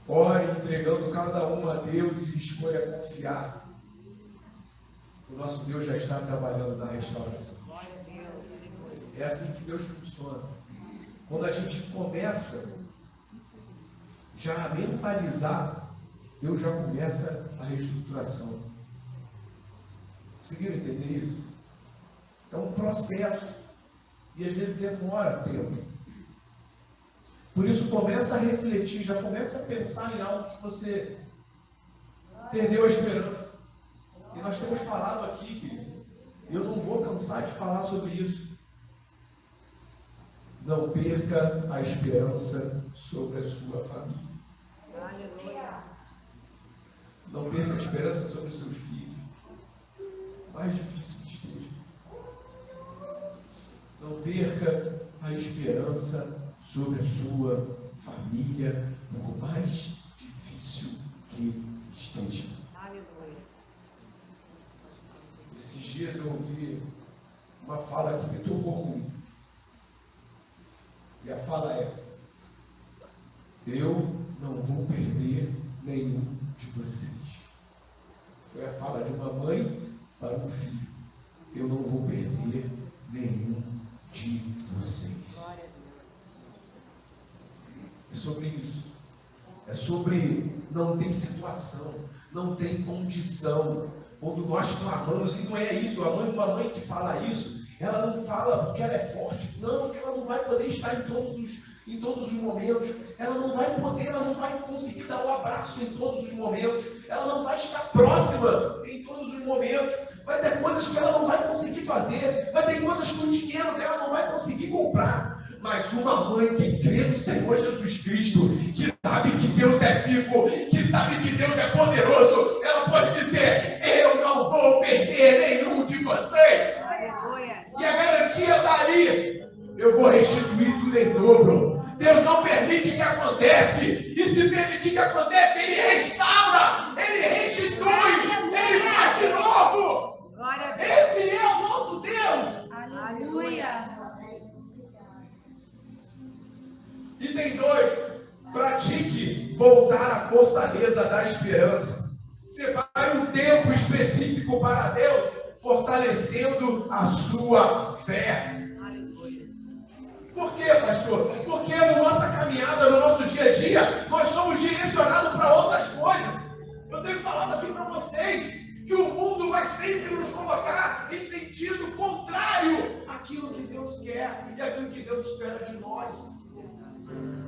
Ore entregando cada uma a Deus e escolha confiar. O nosso Deus já está trabalhando na restauração. É assim que Deus funciona. Quando a gente começa já a mentalizar, Deus já começa a reestruturação. Conseguiram entender isso? É um processo e às vezes demora tempo. Por isso começa a refletir, já começa a pensar em algo que você perdeu a esperança. E nós temos falado aqui, querido, e eu não vou cansar de falar sobre isso. Não perca a esperança sobre a sua família. Não perca a esperança sobre os seus filhos. Mais difícil que esteja. Não perca a esperança sobre a sua família, por mais difícil que esteja. Esses dias eu ouvi uma fala que me tocou muito. E a fala é: eu não vou perder nenhum de vocês. Foi a fala de uma mãe para um filho. Eu não vou perder nenhum de vocês. É sobre isso. É sobre não tem situação, não tem condição. Quando nós clamamos, e não é isso, uma mãe que fala isso, ela não fala porque ela é forte, não, porque ela não vai poder estar em todos os momentos, ela não vai poder, ela não vai conseguir dar o abraço em todos os momentos, ela não vai estar próxima em todos os momentos, vai ter coisas que ela não vai conseguir fazer, vai ter coisas que o dinheiro dela não vai conseguir comprar. Mas uma mãe que crê no Senhor Jesus Cristo, que sabe que Deus é vivo, que sabe que Deus é poderoso, ela pode dizer: eu não vou perder nenhum de vocês. E a garantia está ali. Eu vou restituir tudo em dobro. Deus não permite que aconteça. E se permitir que aconteça, Ele restaura, Ele restitui, Ele faz de novo. Esse é o nosso Deus. Aleluia. Item 2, pratique voltar à fortaleza da esperança. Você vai um tempo específico para Deus, fortalecendo a sua fé. Por quê, pastor? Porque na nossa caminhada, no nosso dia a dia, nós somos direcionados para outras coisas. Eu tenho falado aqui para vocês que o mundo vai sempre nos colocar em sentido contrário àquilo que Deus quer e àquilo que Deus espera de nós.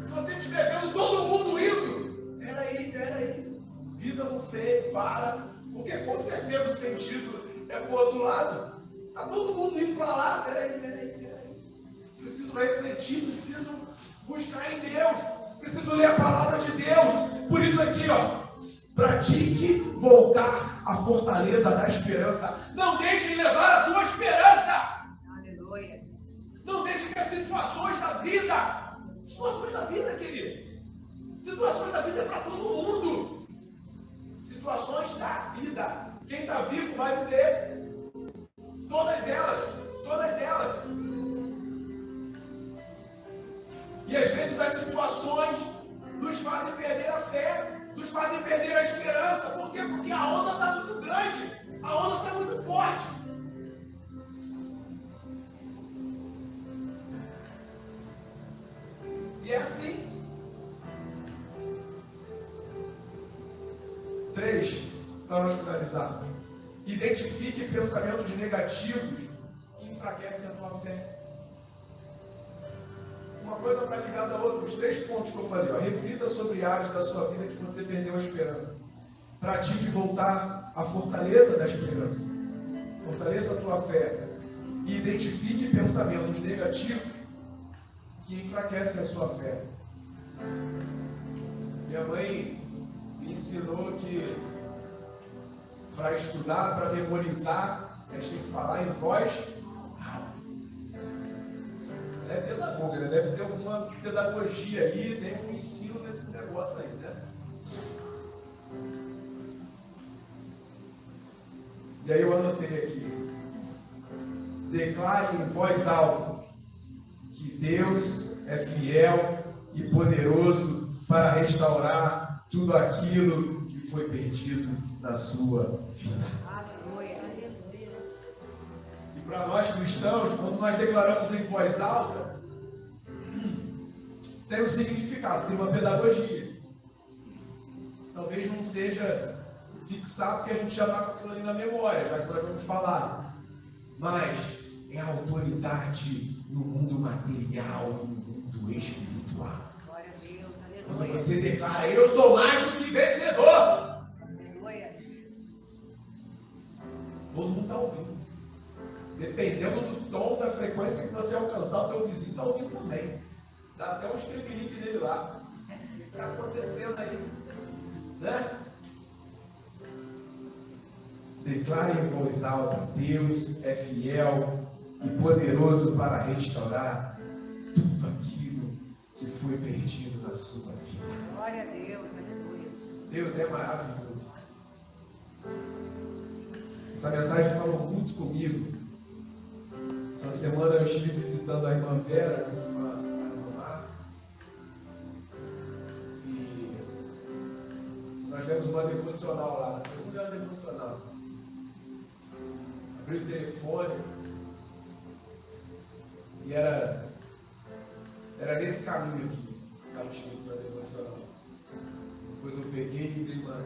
Se você estiver vendo todo mundo indo, peraí, visa no freio, para, porque com certeza o sentido é para o outro lado. Está todo mundo indo para lá, peraí. Preciso refletir, preciso buscar em Deus, preciso ler a palavra de Deus. Por isso aqui, pratique voltar à fortaleza da esperança. Não deixe levar a tua esperança. Aleluia. Não deixe que as situações da vida, querido, situações da vida é para todo mundo. Situações da vida. Quem está vivo vai viver. Todas elas. E às vezes as situações nos fazem perder a fé, nos fazem perder a esperança. Por quê? Porque a onda está muito grande, a onda está muito forte. E é assim. 3, para nós finalizar. Identifique pensamentos negativos que enfraquecem a tua fé. Uma coisa está ligada à outra. Os 3 pontos que eu falei, ó. Reflita sobre áreas da sua vida que você perdeu a esperança. Pratique voltar à fortaleza da esperança. Fortaleça a tua fé. E identifique pensamentos negativos que enfraquecem a sua fé. Minha mãe me ensinou que para estudar, para memorizar, a gente tem que falar em voz alta. Ela é pedagoga, né? Deve ter alguma pedagogia aí, tem um ensino nesse negócio aí, né? E aí eu anotei aqui. Declare em voz alta que Deus é fiel e poderoso para restaurar tudo aquilo que foi perdido na sua vida. E para nós cristãos, quando nós declaramos em voz alta, tem um significado, tem uma pedagogia. Talvez não seja fixar porque a gente já está com aquilo ali na memória, já que nós vamos falar. Mas é autoridade no mundo material e no mundo espiritual. Quando você declara, eu sou mais do que vencedor. Todo mundo está ouvindo. Dependendo do tom, da frequência que você alcançar, o teu vizinho está ouvindo também. Dá até um estremelique nele lá. O que está acontecendo aí? Né? Declare em voz alta, Deus é fiel e poderoso para restaurar tudo aquilo que foi perdido na sua vida. Glória a Deus, aleluia. Deus é maravilhoso. Essa mensagem falou muito comigo. Essa semana eu estive visitando a irmã Vera, a irmã Márcia, e nós demos uma devocional lá. Foi uma devocional. Abri o telefone e era nesse caminho aqui que estava escrito na devocional. Depois eu peguei e dei uma.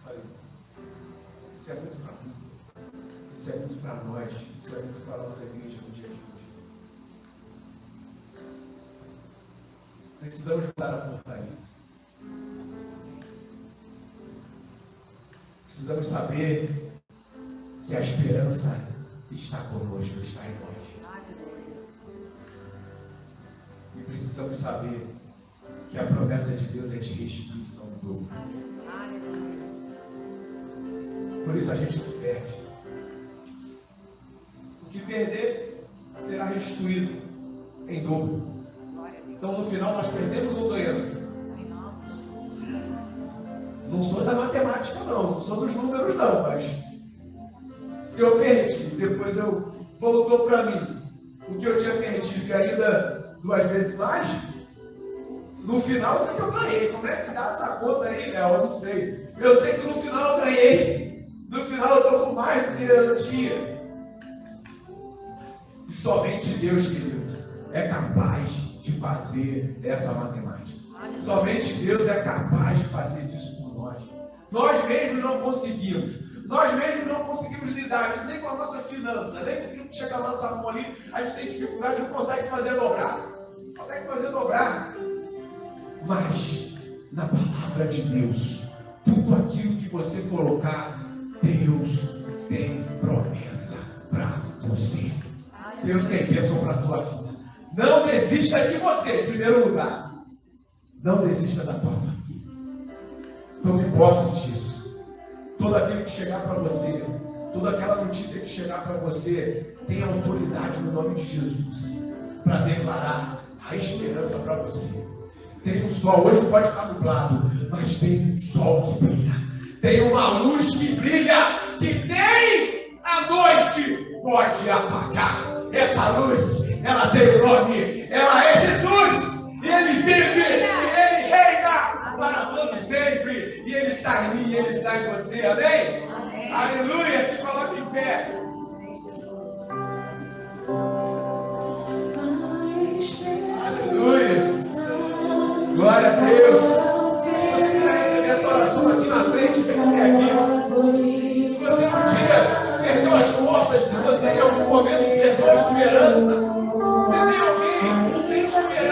Falei, isso é muito para mim, isso é muito para nós, isso é muito para a nossa igreja no dia de hoje. Precisamos mudar a fortaleza. Precisamos saber que a esperança está conosco, está em nós. E precisamos saber que a promessa de Deus é de restituição do dobro. Por isso a gente não perde. O que perder será restituído em dobro. Então no final nós perdemos ou ganhamos? Não sou da matemática não sou dos números não, mas se eu perdi, depois voltou para mim o que eu tinha perdido e ainda 2 vezes mais, no final eu sei que eu ganhei. Como é que dá essa conta aí, Léo? Eu não sei. Eu sei que no final eu ganhei. No final eu estou com mais do que eu tinha. E somente Deus, queridos, é capaz de fazer essa matemática. Somente Deus é capaz de fazer isso por nós. Nós mesmos não conseguimos. Nós mesmos não conseguimos lidar isso nem com a nossa finança, nem com aquilo que chega a nossa mão ali, a gente tem dificuldade, não consegue fazer dobrar. Não consegue fazer dobrar. Mas, na palavra de Deus, tudo aquilo que você colocar, Deus tem promessa para você. Deus tem bênção para a tua vida. Não desista de você, em primeiro lugar. Não desista da tua família. Tome posse disso. Tudo aquilo que chegar para você, toda aquela notícia que chegar para você, tem autoridade no nome de Jesus para declarar a esperança para você. Tem um sol, hoje pode estar nublado, mas tem um sol que brilha. Tem uma luz que brilha, que nem a noite pode apagar. Essa luz, ela tem um nome, ela é Jesus. E Ele vive, e Ele reina para todo sempre. E Ele está em mim, e Ele está em você, amém? Amém. Aleluia, se coloque em pé. Aleluia. Glória a Deus. Se você quiser receber essa oração aqui na frente, vem até aqui. Se você um dia perdeu as forças, se você em algum momento perdeu a esperança, se tem alguém sem esperança,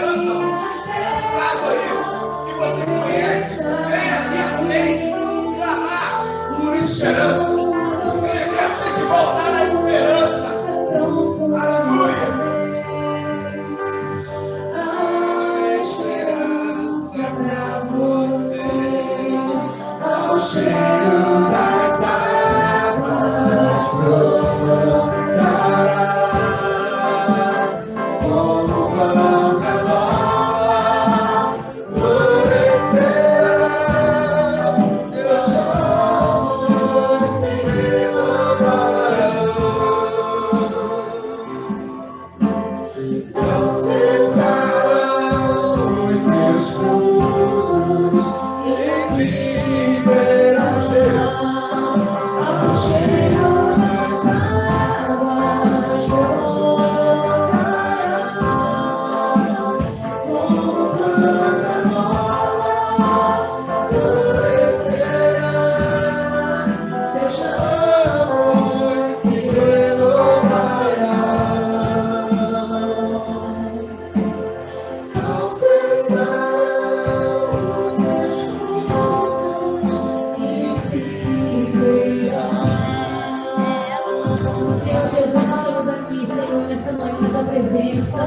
presença,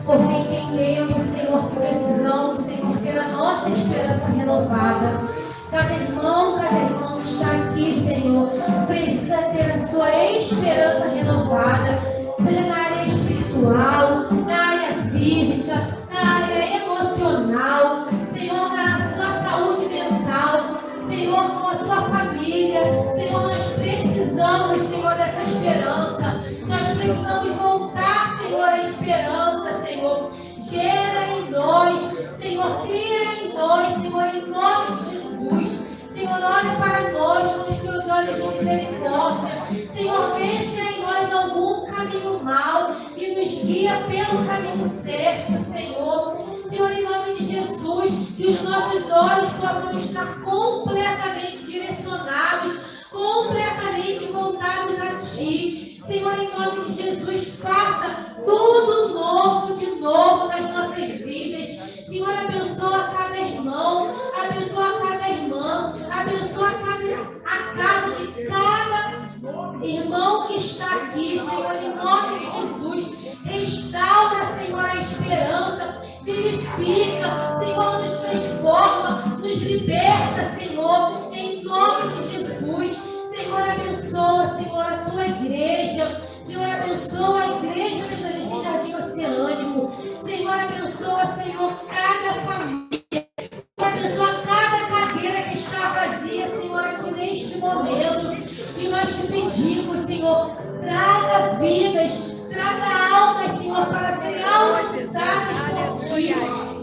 porque entendemos, Senhor, que precisamos, Senhor, ter a nossa esperança renovada. Cada irmão que está aqui, Senhor, precisa ter a sua esperança renovada, seja na área espiritual, na área física, na área emocional, Senhor, na sua saúde mental, Senhor, com a sua família. Senhor, nós precisamos, Senhor, dessa esperança. Nós precisamos voltar, Senhor, a esperança, Senhor. Gera em nós, Senhor, cria em nós, Senhor, em nome de Jesus. Senhor, olha para nós com os teus olhos de misericórdia. Senhor, vê se há em nós algum caminho mau e nos guia pelo caminho certo, Senhor. Senhor, em nome de Jesus, que os nossos olhos possam estar completamente direcionados, completamente voltados a Ti. Senhor, em nome de Jesus, faça tudo novo de novo nas nossas vidas. Senhor, abençoa cada irmão, abençoa cada irmã, abençoa a casa de cada irmão que está aqui, Senhor, em nome de Jesus. Restaura, Senhor, a esperança, vivifica, Senhor, nos transforma, nos liberta, Senhor, em nome de Jesus. Senhor, abençoa, Senhor, a tua igreja. Senhor, abençoa a igreja metodista em Jardim Oceânico. Senhor, abençoa, Senhor, cada família. Senhor, abençoa cada cadeira que está vazia, Senhor, aqui neste momento. E nós te pedimos, Senhor, traga vidas, traga almas, Senhor, para serem alcançadas por Ti.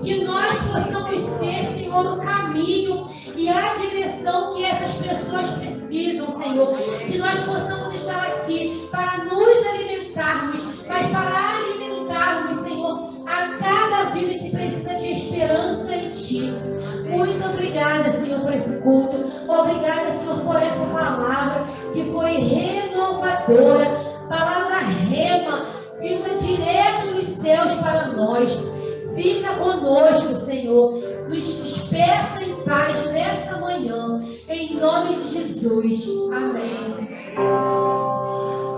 Que nós possamos ser, Senhor, no caminho e a direção que essas pessoas precisam, Senhor. Que nós possamos estar aqui para nos alimentarmos, mas para alimentarmos, Senhor, a cada vida que precisa de esperança em Ti. Muito obrigada, Senhor, por esse culto. Obrigada, Senhor, por essa palavra que foi renovadora. Palavra rema, vinda direto dos céus para nós. Fica conosco, Senhor. Nos despeça em paz nessa manhã. Em nome de Jesus. Amém.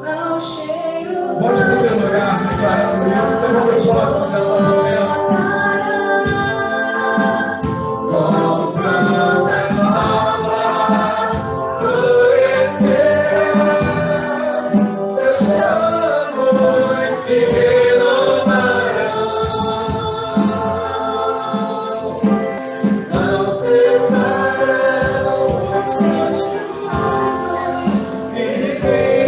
Ao cheiro. Volte para o teu lugar, declarando isso. Temos o próximo dessa promessa. Como planta nova, florescer, seus ramos se renovarão. Não cessarão os seus cuidados e viverão.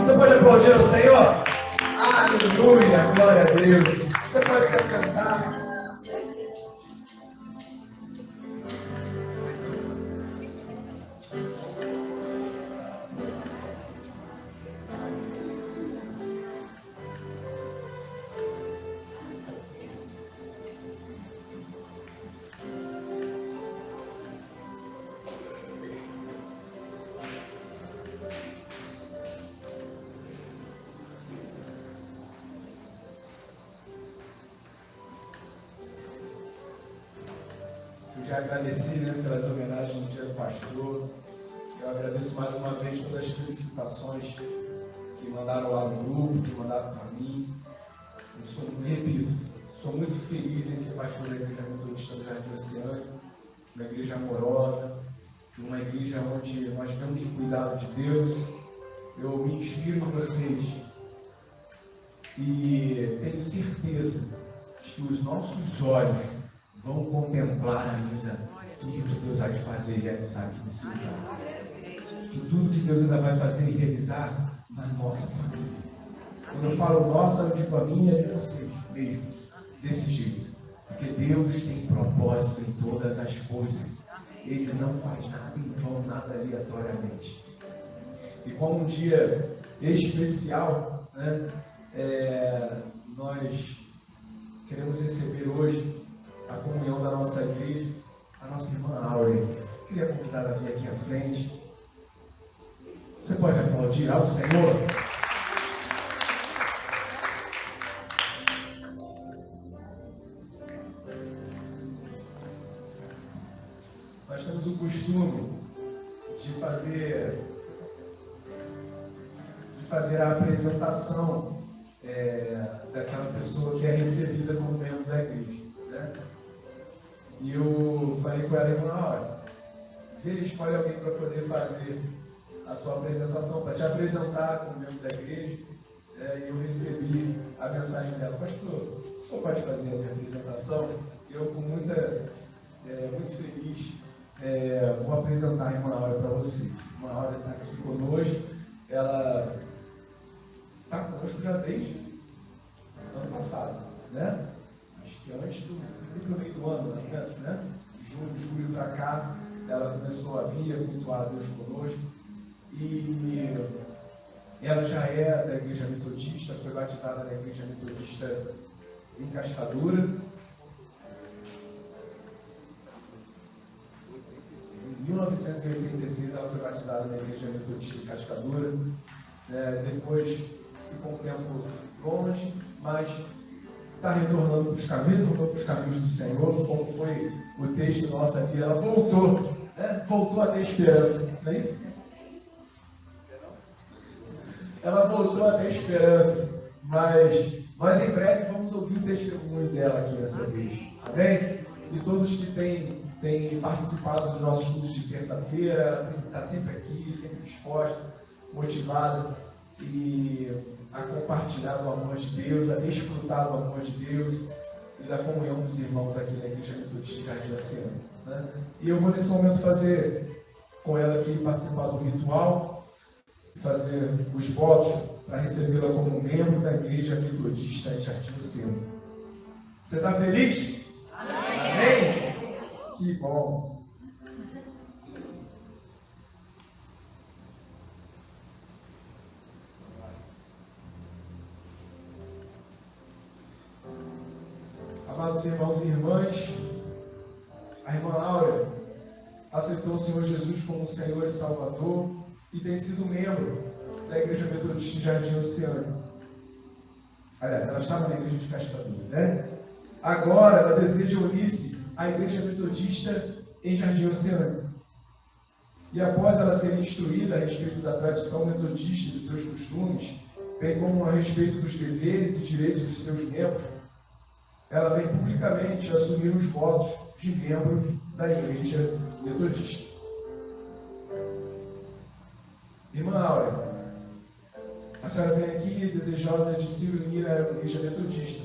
Você pode aplaudir o Senhor? Aleluia, glória a Deus. Você pode se assentar. Eu já agradeci, né, pelas homenagens no dia do pastor. Eu agradeço mais uma vez todas as felicitações que mandaram lá no grupo, que mandaram para mim. Repito, sou muito feliz em ser pastor da Igreja Metodista do Jardim Oceânico, uma igreja amorosa, uma igreja onde nós temos o cuidado de Deus. Eu me inspiro em vocês e tenho certeza de que os nossos olhos vão contemplar ainda tudo que Deus vai fazer e realizar aqui nesse lugar. Que tudo que Deus ainda vai fazer e realizar na nossa família. Quando eu falo nossa, eu digo a minha e de vocês mesmo, desse jeito. Porque Deus tem propósito em todas as coisas. Ele não faz nada em vão, nada aleatoriamente. E como um dia especial, né, nós queremos receber hoje a comunhão da nossa igreja, a nossa irmã Áurea. Queria convidar a vir aqui à frente. Você pode aplaudir ao Senhor? Nós temos o costume de fazer de fazer a apresentação daquela pessoa que é recebida como membro da igreja, né? E eu falei com ela, irmã, olha, escolhe alguém para poder fazer a sua apresentação, para te apresentar como membro da igreja. E eu recebi a mensagem dela, pastor, o senhor pode fazer a minha apresentação? Eu, com muito feliz, vou apresentar a irmã Áurea para você. A irmã Áurea está aqui conosco, ela está conosco já desde ano passado, né? Acho que antes do meio do ano, mais ou menos, né? Julho para cá, ela começou a vir, a cultuar a Deus conosco. E ela já é da Igreja Metodista, foi batizada na Igreja Metodista em Cascadura. Em 1986 ela foi batizada na Igreja Metodista em Cascadura. Depois ficou um tempo longe, mas está retornando para os caminhos do Senhor, como foi o texto nosso aqui. Ela voltou, voltou a ter esperança, não é isso? Ela voltou a ter esperança, mas em breve vamos ouvir o testemunho dela aqui nessa vez, amém? E todos que têm participado dos nossos cultos de terça-feira, ela está sempre aqui, sempre disposta, motivada a compartilhar do amor de Deus, a desfrutar do amor de Deus e da comunhão dos irmãos aqui na Igreja Metodista de Jardim Oceano, né? E eu vou nesse momento fazer com ela aqui, participar do ritual, fazer os votos para recebê-la como membro da Igreja Metodista em Jardim Oceano. Você está feliz? Amém? Que bom! Amados irmãos e irmãs, a irmã Áurea aceitou o Senhor Jesus como Senhor e Salvador e tem sido membro da Igreja Metodista de Jardim Oceano. Aliás, ela estava na Igreja de Cascadura, né? Agora ela deseja unir-se à Igreja Metodista em Jardim Oceano. E após ela ser instruída a respeito da tradição metodista e dos seus costumes, bem como a respeito dos deveres e direitos dos seus membros, ela vem publicamente assumir os votos de membro da Igreja Metodista. Irmã Áurea, a senhora vem aqui desejosa de se unir à Igreja Metodista.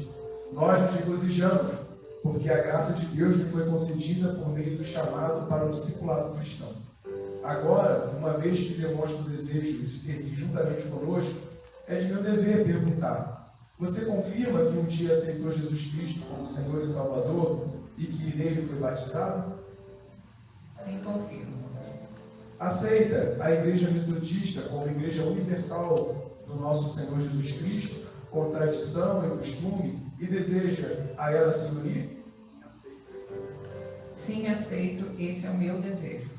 Nós nos regozijamos, porque a graça de Deus lhe foi concedida por meio do chamado para o discipulado cristão. Agora, uma vez que demonstra o desejo de servir juntamente conosco, é de meu dever perguntar: você confirma que um dia aceitou Jesus Cristo como Senhor e Salvador e que nele foi batizado? Sim, confirmo. Aceita a Igreja Metodista como Igreja Universal do nosso Senhor Jesus Cristo, com tradição e costume, e deseja a ela se unir? Sim, aceito. Esse é o meu desejo.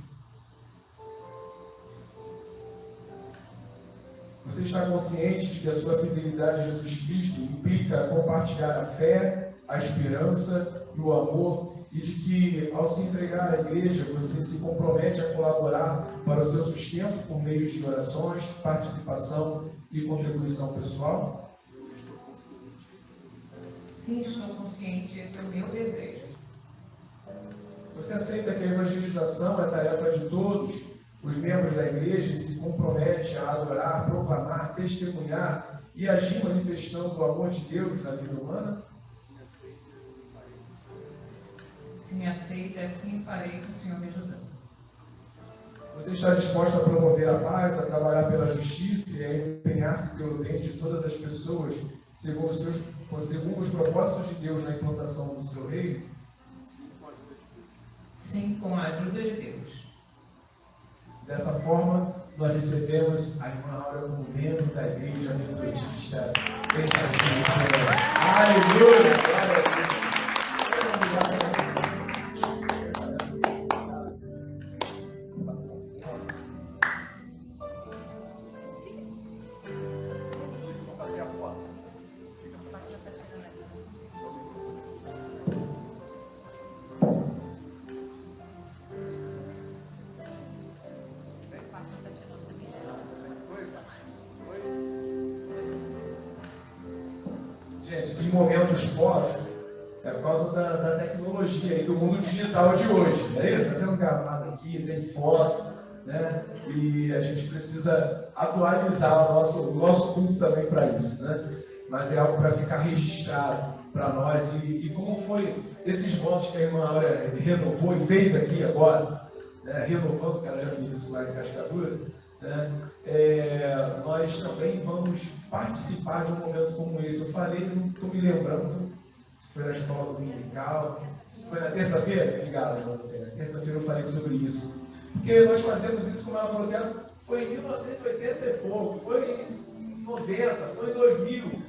Você está consciente de que a sua fidelidade a Jesus Cristo implica compartilhar a fé, a esperança e o amor, e de que, ao se entregar à igreja, você se compromete a colaborar para o seu sustento por meio de orações, participação e contribuição pessoal? Sim, estou consciente. Esse é o meu desejo. Você aceita que a evangelização é tarefa de todos os membros da igreja e se compromete a adorar, proclamar, testemunhar e agir manifestando o amor de Deus na vida humana? Sim, aceito, assim farei com o Senhor me ajudando. Você está disposto a promover a paz, a trabalhar pela justiça e a empenhar-se pelo bem de todas as pessoas, segundo os propósitos de Deus na implantação do seu reino? Sim, com a ajuda de Deus. Dessa forma, nós recebemos a irmã Áurea como membro da Igreja Metodista em Jardim Oceano. Aleluia! Glória a Deus! Foi? momentos fotos é por causa da tecnologia e do mundo digital de hoje, não é isso? Está sendo gravado aqui, tem foto, né? E a gente precisa atualizar o nosso culto também para isso, né? Mas é algo para ficar registrado para nós. E como foi esses votos que a irmã Áurea renovou e fez aqui agora, né? Renovando, que ela já fez isso lá em Cascadura, né? Nós também vamos participar de um momento como esse. Eu falei, não estou me lembrando, se foi na escola dominical, foi na terça-feira? Obrigado a você. Na terça-feira eu falei sobre isso. Porque nós fazemos isso, como ela falou, foi em 1980 e pouco, foi em 90, foi em 2000,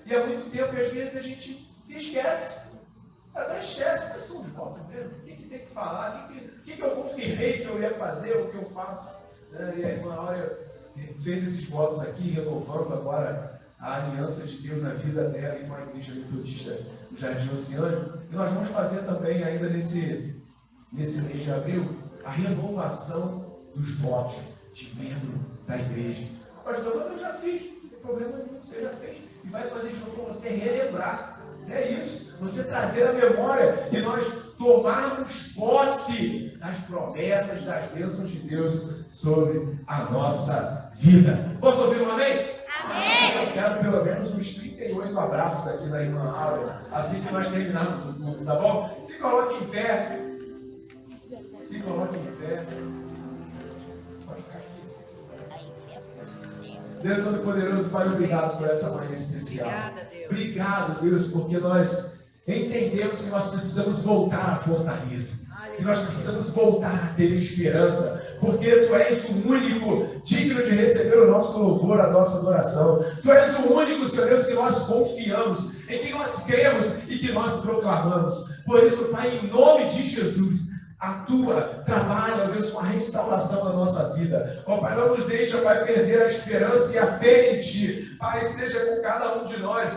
e há muito tempo, e às vezes a gente se esquece, até esquece, mas são de volta mesmo, o que tem que falar, o que eu confirmei que eu ia fazer, o que eu faço, né? E a irmã Áurea fez esses votos aqui, renovando agora a aliança de Deus na vida dela em uma igreja metodista no Jardim Oceânico, e nós vamos fazer também ainda nesse mês de abril, a renovação dos votos de membro da igreja. Pastor, mas eu já fiz, não tem problema nenhum, você já fez, e vai fazer de novo para você relembrar. É isso, você trazer a memória e nós tomarmos posse das promessas, das bênçãos de Deus sobre a nossa vida. Posso ouvir um amém? Amém! Eu quero pelo menos uns 38 abraços aqui da irmã Áurea, assim que nós terminarmos o culto, tá bom? Se coloque em pé. Se coloque em pé. Pode ficar aqui. Deus Todo-Poderoso, Pai, obrigado por essa manhã especial. Obrigado, Deus, porque nós entendemos que nós precisamos voltar à fortaleza. Que nós precisamos voltar a ter esperança. Porque Tu és o único digno de receber o nosso louvor, a nossa adoração. Tu és o único, Senhor Deus, que nós confiamos, em que nós cremos e que nós proclamamos. Por isso, Pai, em nome de Jesus, atua, trabalha, Deus, com a restauração da nossa vida. Ó Pai, não nos deixa, Pai, perder a esperança e a fé em Ti. Pai, esteja com cada um de nós,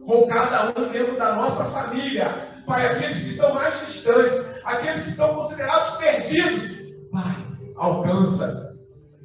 com cada um membro da nossa família. Pai, aqueles que estão mais distantes, aqueles que estão considerados perdidos. Pai, alcança,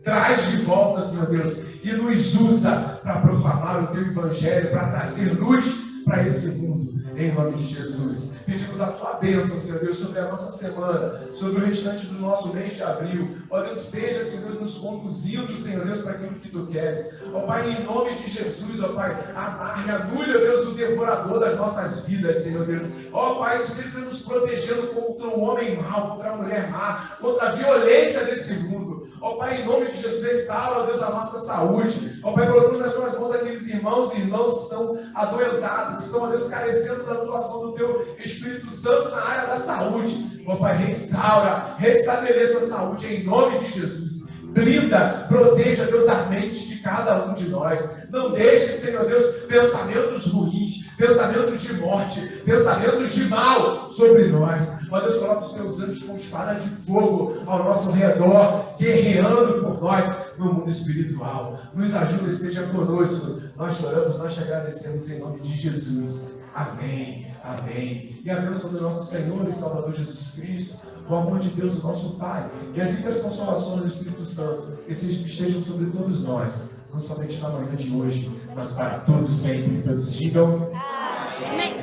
traz de volta, Senhor Deus, e nos usa para proclamar o Teu Evangelho, para trazer luz para esse mundo. Em nome de Jesus. Pedimos a Tua bênção, Senhor Deus, sobre a nossa semana, sobre o restante do nosso mês de abril. Ó Deus, esteja, Senhor Deus, nos conduzindo, Senhor Deus, para aquilo que Tu queres. Ó Pai, em nome de Jesus, ó Pai, amarre, anule, ó Deus, o devorador das nossas vidas, Senhor Deus. Ó Pai, esteja nos protegendo contra o homem mau, contra a mulher má, contra a violência desse mundo. Ó Pai, em nome de Jesus, restaura, ó Deus, a nossa saúde. Ó Pai, colocamos nas Tuas mãos aqueles irmãos e irmãs que estão adoentados, que estão, ó Deus, carecendo da atuação do Teu Espírito Santo na área da saúde. Ó Pai, restaura, restabeleça a saúde em nome de Jesus. Blinda, proteja, Deus, a mente de cada um de nós. Não deixe, Senhor Deus, pensamentos ruins, pensamentos de morte, pensamentos de mal sobre nós. Ó Deus, coloca os Teus anjos com espada de fogo ao nosso redor, guerreando por nós no mundo espiritual. Nos ajuda, esteja conosco. Nós choramos, nós te agradecemos em nome de Jesus. Amém, amém. E a bênção do nosso Senhor e Salvador Jesus Cristo, o amor de Deus, o nosso Pai, e as ricas consolações do Espírito Santo, que estejam sobre todos nós, não somente na manhã de hoje, mas para todos sempre. Todos digam amém.